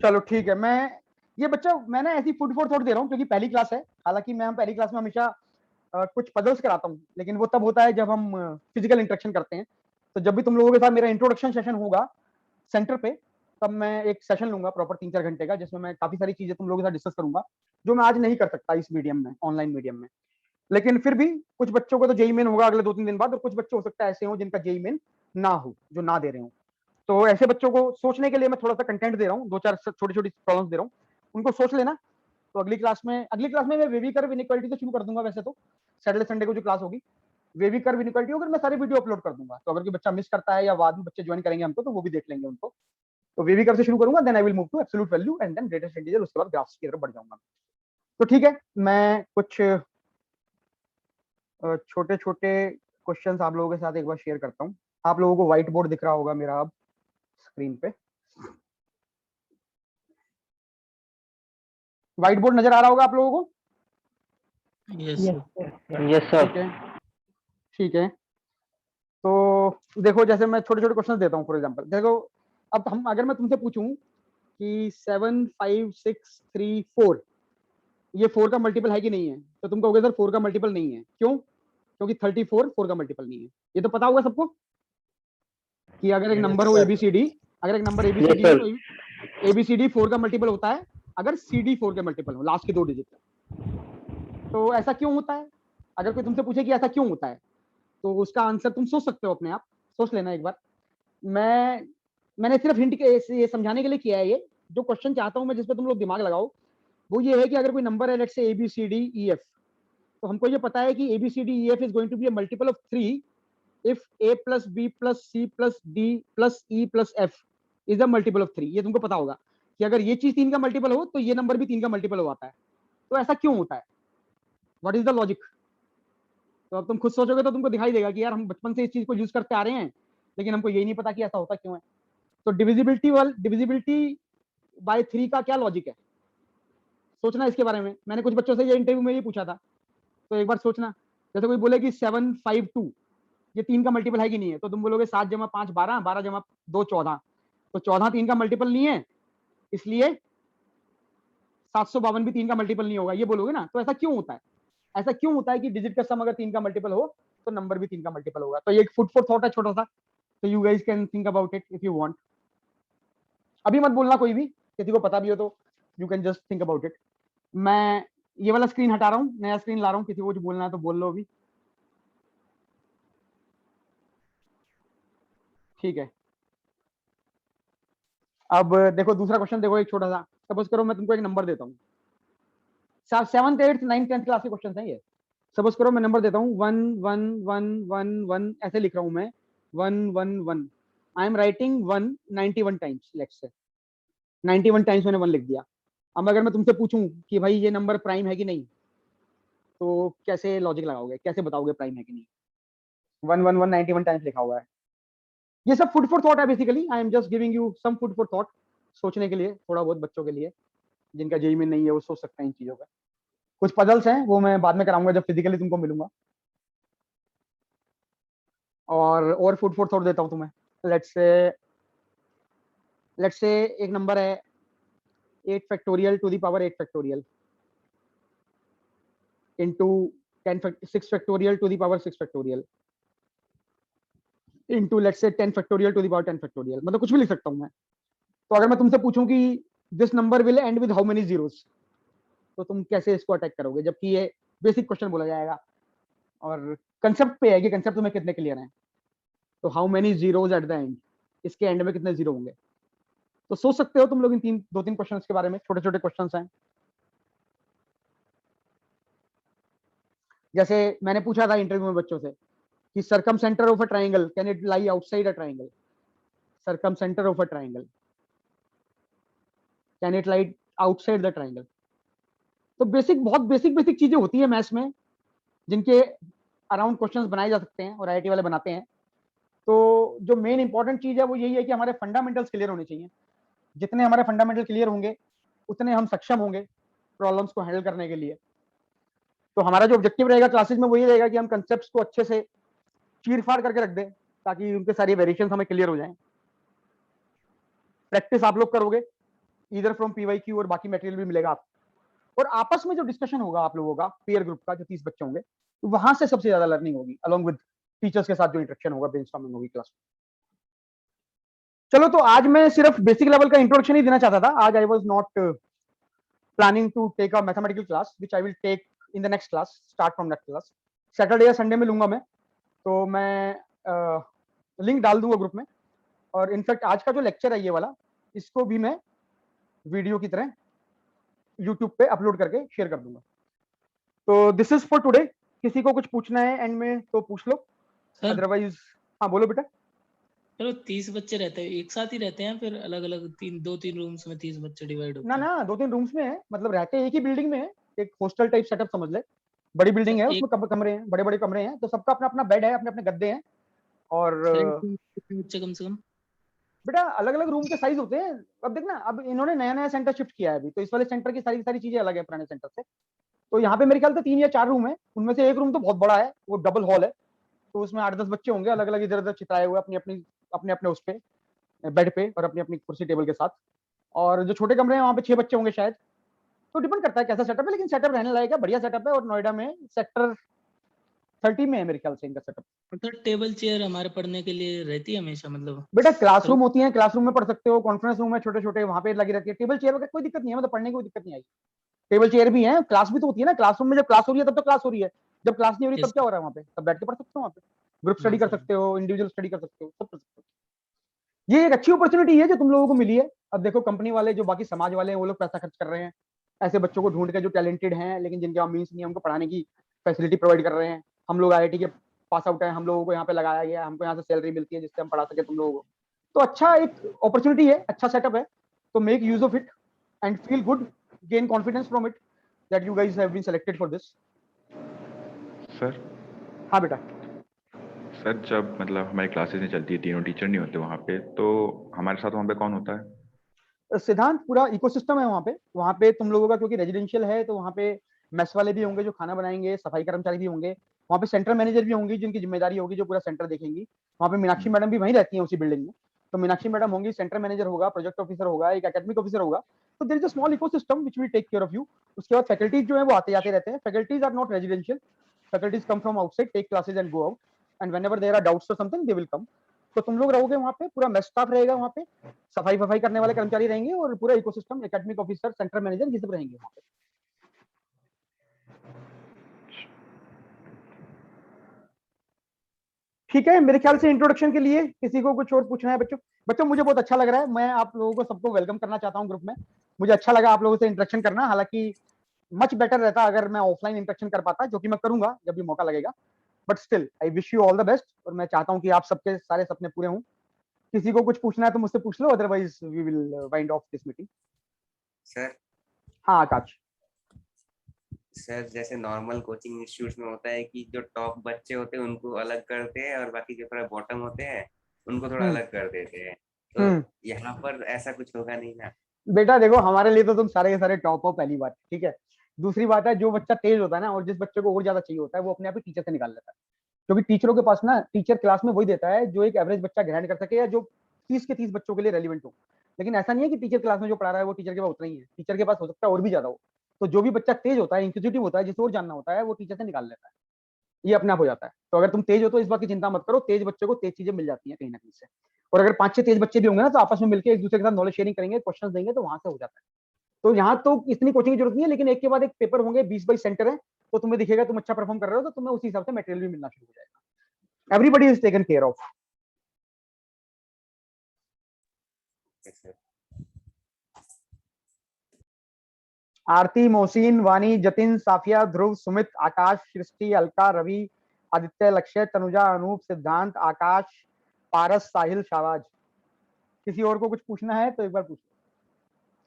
चलो ठीक है, मैं ये बच्चा मैं ना ऐसी फुट फॉर थॉट दे रहा हूँ क्योंकि पहली क्लास है। हालांकि मैं पहली क्लास में हमेशा कुछ पजल्स कराता हूँ, लेकिन वो तब होता है जब हम फिजिकल इंटरेक्शन करते हैं। तो जब भी तुम लोगों के साथ मेरा इंट्रोडक्शन सेशन होगा सेंटर पे, तब मैं एक सेशन लूंगा प्रॉपर 3-4 घंटे का, जिसमें मैं काफी सारी चीजें तुम लोगों के साथ डिस्कस करूंगा, जो मैं आज नहीं कर सकता इस मीडियम में, ऑनलाइन मीडियम में। लेकिन फिर भी कुछ बच्चों को तो जेई मेन होगा अगले 2-3 दिन बाद, और कुछ बच्चे हो सकता है ऐसे हो जिनका जेई मेन ना हो, जो ना दे रहे हो। तो ऐसे बच्चों को सोचने के लिए मैं थोड़ा सा कंटेंट दे रहा हूँ, 2-4 छोटी छोटी प्रॉब्लम्स दे रहा हूँ, उनको सोच लेना। तो अगली क्लास में मैं वेवी कर्व इनइक्वालिटी से शुरू कर दूंगा। वैसे तो सैटरडे संडे को जो क्लास होगी वेवी कर्व इनइक्वालिटी होगी, मैं सारे वीडियो अपलोड कर दूंगा, तो अगर कोई बच्चा मिस करता है या बाद में बच्चे ज्वाइन करेंगे हमको, तो वो भी देख लेंगे उनको। तो वेवी कर्व से शुरू करूंगा, then I will move to absolute value and then greatest integer, उसके बाद ग्राफ्स की तरफ बढ़ जाऊंगा। तो ठीक है, मैं कुछ छोटे छोटे क्वेश्चंस आप लोगों के साथ एक बार शेयर करता हूँ। आप लोगों को व्हाइट बोर्ड दिख रहा होगा मेरा अब स्क्रीन पे। व्हाइट बोर्ड नजर आ रहा होगा आप लोगों को? Yes sir. ठीक है, ठीक है। तो देखो, जैसे मैं छोटे छोटे क्वेश्चन देता हूँ। फॉर एग्जांपल देखो, अब हम अगर मैं तुमसे पूछूं कि 7, 5, 6, 3, 4 ये 4 का मल्टीपल है कि नहीं है, तो तुम कहोगे सर 4 का मल्टीपल नहीं है। क्यों? क्योंकि 34 4 का मल्टीपल नहीं है। ये तो पता होगा सबको कि अगर एक नंबर हो एबीसीडी, अगर एक नंबर एबीसीडी हो तो एबीसीडी 4 का मल्टीपल होता है अगर सीडी 4 के मल्टीपल हो, लास्ट के 2 डिजिट। तो ऐसा क्यों होता है? अगर कोई तुमसे पूछे कि ऐसा क्यों होता है, तो उसका आंसर तुम सोच सकते हो, अपने आप सोच लेना एक बार। मैंने सिर्फ हिंट के ये समझाने के लिए किया है। ये जो क्वेश्चन चाहता हूं मैं, जिसपे तुम लोग दिमाग लगाओ, वो ये है कि अगर कोई नंबर है लेट्स से ABCDEF, तो हमको ये पता है कि ABCDEF is going to be a multiple of 3 if A plus B plus C plus D plus E plus F is a multiple of 3। ये तुमको पता होगा कि अगर ये चीज 3 का मल्टीपल हो तो ये नंबर भी 3 का मल्टीपल हो आता है। तो ऐसा क्यों होता है? What is the logic? तो अब तुम खुद सोचोगे तो तुमको दिखाई देगा कि यार हम बचपन से इस चीज को यूज करते आ रहे हैं, लेकिन हमको यही नहीं पता कि ऐसा होता क्यों है। तो डिविजिबिलिटी बाय 3 का क्या लॉजिक है? सोचना इसके बारे में। मैंने कुछ बच्चों से ये इंटरव्यू में ये पूछा था, तो एक बार सोचना। जैसे कोई बोले कि 7, 5, 2 ये 3 का मल्टीपल है कि नहीं है, तो तुम बोलोगे 7 जमा 5 12, 12 जमा 2 14। तो 14 3 का मल्टीपल नहीं है, इसलिए 752 भी 3 का मल्टीपल नहीं होगा, ये बोलोगे ना। तो ऐसा क्यों होता है? ऐसा क्यों होता है कि डिजिट का सम अगर 3 का मल्टीपल हो तो नंबर भी 3 का मल्टीपल होगा? तो ये एक फुट फॉर थॉट है छोटा सा, तो you guys can think about it if you want. अभी मत बोलना कोई भी, किसी को पता भी हो तो you can just think about it. मैं ये वाला स्क्रीन हटा रहा हूँ, नया स्क्रीन ला रहा हूँ, किसी को कुछ बोलना है तो बोल लो अभी। ठीक है, अब देखो दूसरा क्वेश्चन देखो, एक छोटा सा। सपोज करो मैं तुमको एक नंबर देता हूँ, 7th 8th 9th 10th class के क्वेश्चन है ये। सपोज करो मैं नंबर देता हूँ 1 1 1 1 1, ऐसे लिख रहा हूँ मैं 1 1 1। I am writing 1 91 times, let's say 91 times मैंने 1 लिख दिया। अब अगर मैं तुमसे पूछूं कि भाई ये नंबर प्राइम है कि नहीं, तो कैसे लॉजिक लगाओगे, कैसे बताओगे प्राइम है कि नहीं? 1 1 1 91 टाइम्स लिखा हुआ है। ये सब फूड फॉर थॉट है basically. I am just giving you some food for thought, सोचने के लिए, थोड़ा बहुत बच्चों के लिए जिनका जेई में नहीं है वो सोच सकते हैं इन चीजों का। कुछ पजल्स हैं वो मैं बाद में कराऊंगा जब फिजिकली तुमको मिलूंगा। और फूड फॉर थॉट देता हूं तुम्हें। लेट्स से एक नंबर है 8 factorial two the power 8 factorial into 6 factorial two the power 6 factorial into let's say 10 factorial two the power 10 factorial. मतलब कुछ भी लिख सकता हूं मैं। तो अगर मैं तुमसे पूछूं कि this number will and with how many zeros, तो तुम कैसे इसको अटैक करोगे? जबकि ये बेसिक क्वेश्चन बोला जाएगा। और कंसेप्ट पे है कि कंसेप्ट तुम्हें कितने क्लियर हैं। तो how many zeros at the end, इसके एंड में कितने जीरो होंगे। तो सोच सकते हो तुम लोग इन दो तीन क्वेश्चंस के बारे में, छोटे छोटे क्वेश्चंस हैं। जैसे मैंने पूछा था इंटरव्यू में बच्चों से कि circumcentre of a triangle can it lie outside a triangle, circumcentre of a triangle can it lie outside the triangle. तो बेसिक, बहुत बेसिक बेसिक चीजें होती है मैथ्स में जिनके अराउंड क्वेश्चंस बनाए जा सकते हैं और आईआईटी वाले बनाते हैं। तो जो मेन इंपॉर्टेंट चीज है वो यही है कि हमारे फंडामेंटल्स क्लियर होने चाहिए। जितने हमारे फंडामेंटल क्लियर होंगे उतने हम सक्षम होंगे प्रॉब्लम्स को हैंडल करने के लिए। तो हमारा जो ऑब्जेक्टिव रहेगा क्लासेस में वही रहेगा कि हम कंसेप्ट्स को अच्छे से चीर फाड़ करके रख दें ताकि उनके सारी वेरिएशंस हमें क्लियर हो जाएं। प्रैक्टिस आप लोग करोगे इधर फ्रॉम पीवाईक्यू और बाकी मटेरियल भी मिलेगा आपको, और आपस में जो डिस्कशन होगा आप लोगों का पीयर ग्रुप का, जो 30 बच्चे होंगे, तो वहां से सबसे ज्यादा लर्निंग होगी अलॉन्ग विद टीचर्स के साथ जो इंटरेक्शन होगा, ब्रेनस्टॉर्मिंग होगी क्लास में। चलो, तो आज मैं सिर्फ बेसिक लेवल का इंट्रोडक्शन ही देना चाहता था। आज I was not planning to take a mathematical class which I will take in the next class, start from next class. Saturday या संडे में लूंगा मैं, तो मैं लिंक डाल दूंगा ग्रुप में। और इनफैक्ट आज का जो लेक्चर है ये वाला, इसको भी मैं वीडियो की तरह यूट्यूब पे अपलोड करके शेयर कर दूंगा। तो दिस इज फॉर टुडे। किसी को कुछ पूछना है एंड में तो पूछ लो, अदरवाइज हाँ बोलो बेटा। चलो 30 बच्चे रहते हैं, एक साथ ही रहते हैं फिर अलग अलग 2-3 रूम्स में 30 बच्चे डिवाइड होते ना हैं? ना, 2-3 रूम्स में है, मतलब रहते एक ही बिल्डिंग में है, एक हॉस्टल टाइप सेटअप समझ ले। बड़ी बिल्डिंग है, उसमें कमरे हैं, बड़े बड़े कमरे हैं, तो सबका अपना अपना बेड है, अपने अपने गद्दे हैं। और बच्चे कम से कम बेटा अलग अलग रूम के साइज होते हैं। अब देखना, अब इन्होंने नया नया सेंटर शिफ्ट किया है अभी, तो इस वाले सेंटर की सारी सारी चीजें अलग है पुराने सेंटर से। तो यहाँ पे मेरे ख्याल से 3 या 4 रूम है, उनमें से एक रूम तो बहुत बड़ा है, वो डबल हॉल है। तो उसमें 8-10 बच्चे होंगे, अलग अलग इधर उधर चित्राए हुए अपने अपने उस पे बेड पे और अपनी अपनी कुर्सी टेबल के साथ। और जो छोटे कमरे हैं वहाँ पे 6 बच्चे होंगे शायद। तो डिपेंड करता है कैसा सेटअप है, लेकिन सेटअप रहने लायक है, बढ़िया सेटअप है। और नोएडा में सेक्टर 30 में है मेरे ख्याल से इनका सेटअप। मतलब टेबल चेयर हमारे पढ़ने के लिए रहती है हमेशा, मतलब बेटा क्लासरूम होती है, क्लासरूम में पढ़ सकते हो, कॉन्फ्रेंस रूम है छोटे छोटे, वहाँ पे लगी रहती है। टेबल चेयर वगैरह कोई दिक्कत नहीं है, मतलब पढ़ने की कोई दिक्कत नहीं आई। टेबल चेयर भी है, क्लास भी तो होती है ना। क्लासरूम में जब क्लास हो रही है तब तो क्लास हो रही है, जब क्लास नहीं हो रही तब क्या हो रहा है वहाँ पे, तब बैठ के पढ़ सकते हो वहाँ पे, ग्रुप स्टडी कर सकते हो, इंडिविजुअल स्टडी कर सकते हो, सब कर सकते हो। ये एक अच्छी अपॉर्चुनिटी है जो तुम लोगों को मिली है। अब देखो कंपनी वाले, जो बाकी समाज वाले हैं, वो लोग पैसा खर्च कर रहे हैं ऐसे बच्चों को ढूंढ के जो टैलेंटेड हैं लेकिन जिनके वहाँ मीन्स नहीं है, उनको पढ़ाने की फैसिलिटी प्रोवाइड कर रहे हैं। हम लोग आईआईटी के पास आउट है, हम लोगों को यहाँ पे लगाया गया, हमको यहाँ से सैलरी मिलती है जिससे हम पढ़ा सके तुम लोगों को। तो अच्छा एक अपॉर्चुनिटी है, अच्छा सेटअप है, तो make use of it and feel good, gain confidence from it that you guys have been selected for this. Sir हाँ बेटा। सर जब मतलब हमारी क्लासेस नहीं चलती है, तीनों टीचर नहीं होते वहाँ पे, तो हमारे साथ वहाँ पे कौन होता है? सिद्धांत पूरा इकोसिस्टम है वहाँ पे तुम लोगों का, क्योंकि रेजिडेंशियल है तो वहाँ पे मेस वाले भी होंगे जो खाना बनाएंगे, सफाई कर्मचारी भी होंगे, वहाँ पे सेंटर मैनेजर भी होंगी जिनकी जिम्मेदारी होगी जो पूरा सेंटर देखेंगी। वहाँ पे मीनाक्षी मैडम भी वहीं रहती हैं उसी बिल्डिंग में, तो मीनाक्षी मैडम होंगी, सेंटर मैनेजर होगा, प्रोजेक्ट ऑफिसर होगा, एक एकेडमिक ऑफिसर होगा। तो there is a small ecosystem which will take care of you. उसके बाद फैकल्टीज जो है वो आते जाते रहते हैं। Faculties are not residential, faculties come from outside, take classes and go out, and whenever there are doubts और समथिंग दे विल कम। तो तुम लोग रहोगे वहाँ पे, पूरा मेस स्टाफ रहेगा वहाँ पे, सफाई वफाई करने वाले कर्मचारी रहेंगे, और पूरा ecosystem, academic officer, centre manager, ये सब रहेंगे वहाँ पे। ठीक है, मेरे ख्याल से इंट्रोडक्शन के लिए किसी को कुछ और पूछना है बच्चों मुझे बहुत अच्छा लग रहा है, मैं आप लोगों को सबको वेलकम करना चाहता हूँ ग्रुप में। मुझे अच्छा लगा आप लोगों से इंटरेक्शन करना, हालांकि मच बेटर रहता अगर मैं ऑफलाइन इंटरेक्शन कर पाता, जो कि मैं करूंगा जब भी मौका लगेगा। But still I wish you all the best, और मैं चाहता हूँ कि आप सबके सारे सपने पूरे हों। किसी को कुछ पूछना है तो मुझसे पूछ लो, otherwise we will wind off this meeting. Sir हाँ आकाश। सर जैसे नॉर्मल कोचिंग इंस्टीट्यूट्स में होता है कि जो टॉप बच्चे होते हैं उनको अलग करते हैं और बाकी जो थोड़ा बॉटम होते हैं उनको थोड़ा अलग कर देते हैं, तो यहाँ पर ऐसा कुछ होगा नहीं ना? बेटा देखो, हमारे लिए तो तुम सारे के सारे टॉप हो, पहली बात, ठीक है। दूसरी बात है, जो बच्चा तेज होता है ना और जिस बच्चे को और ज्यादा चाहिए होता है, वो अपने आप ही टीचर से निकाल लेता है, क्योंकि टीचरों के पास ना, टीचर क्लास में वही देता है जो एक एवरेज बच्चा ग्रहण कर सके या जो 30 के 30 बच्चों के लिए रेलिवेंट हो। लेकिन ऐसा नहीं है कि टीचर क्लास में जो पढ़ा रहा है वो टीचर के पास उतना ही है, टीचर के पास हो सकता है और भी ज्यादा हो। तो जो भी बच्चा तेज होता है, इंक्विजिटिव होता है, जिसे और जानना होता है, वो टीचर से निकाल लेता है, ये अपने आप हो जाता है। तो अगर तुम तेज हो तो इस बात की चिंता मत करो, तेज बच्चे को तेज चीजें मिल जाती हैं कहीं ना कहीं से। और अगर 5-6 तेज बच्चे भी होंगे ना, तो आपस में मिलकर एक दूसरे के साथ नॉलेज शेयरिंग करेंगे, क्वेश्चन देंगे, तो वहां से हो जाता है। तो यहाँ तो इतनी कोचिंग की जरूरत नहीं है, लेकिन एक के बाद एक पेपर होंगे, 20-22 सेंटर है, तो तुम्हें दिखेगा तुम अच्छा परफॉर्म कर रहे हो, तो तुम्हें उसी हिसाब से मटेरियल भी मिलना शुरू हो जाएगा। Everybody is taken care of. Aarti, Mohsin, Wani, Jatin, Safia, ध्रुव, सुमित, आकाश, सृष्टि, अलका, रवि, आदित्य, लक्ष्य, तनुजा, अनूप, सिद्धांत, आकाश, पारस, साहिल, शाहबाज। किसी और को कुछ पूछना है तो एक बार पूछ।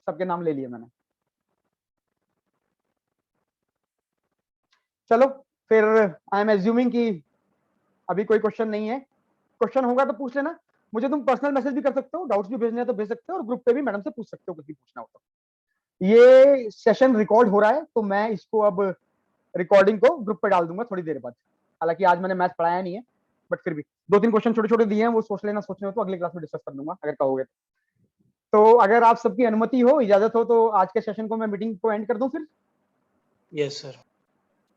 सबके नाम ले लिए मैंने। चलो फिर आई एम एज्यूमिंग कि अभी कोई क्वेश्चन नहीं है। क्वेश्चन होगा तो पूछ लेना। मुझे तुम पर्सनल मैसेज भी कर सकते हो, डाउट्स भी भेजने हैं तो भेज सकते हो, और ग्रुप पे भी मैडम से पूछ सकते हो कुछ भी पूछना हो तो। ये सेशन रिकॉर्ड हो रहा है तो मैं इसको अब रिकॉर्डिंग को ग्रुप पे डाल दूंगा थोड़ी देर बाद। हालांकि आज मैंने मैथ पढ़ाया नहीं है, बट फिर भी 2-3 क्वेश्चन छोटे छोटे दिए हैं, वो सोच लेना, सोचने हो तो अगले क्लास में डिस्कस कर लूंगा अगर कहोगे तो। अगर आप सबकी अनुमति हो, इजाजत हो, तो आज के सेशन को मैं मीटिंग को एंड कर दूं फिर। Yes sir.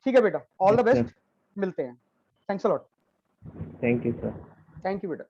ठीक है बेटा, all the Yes, sir. Best, मिलते हैं। Thanks a lot. Thank you sir. Thank you बेटा।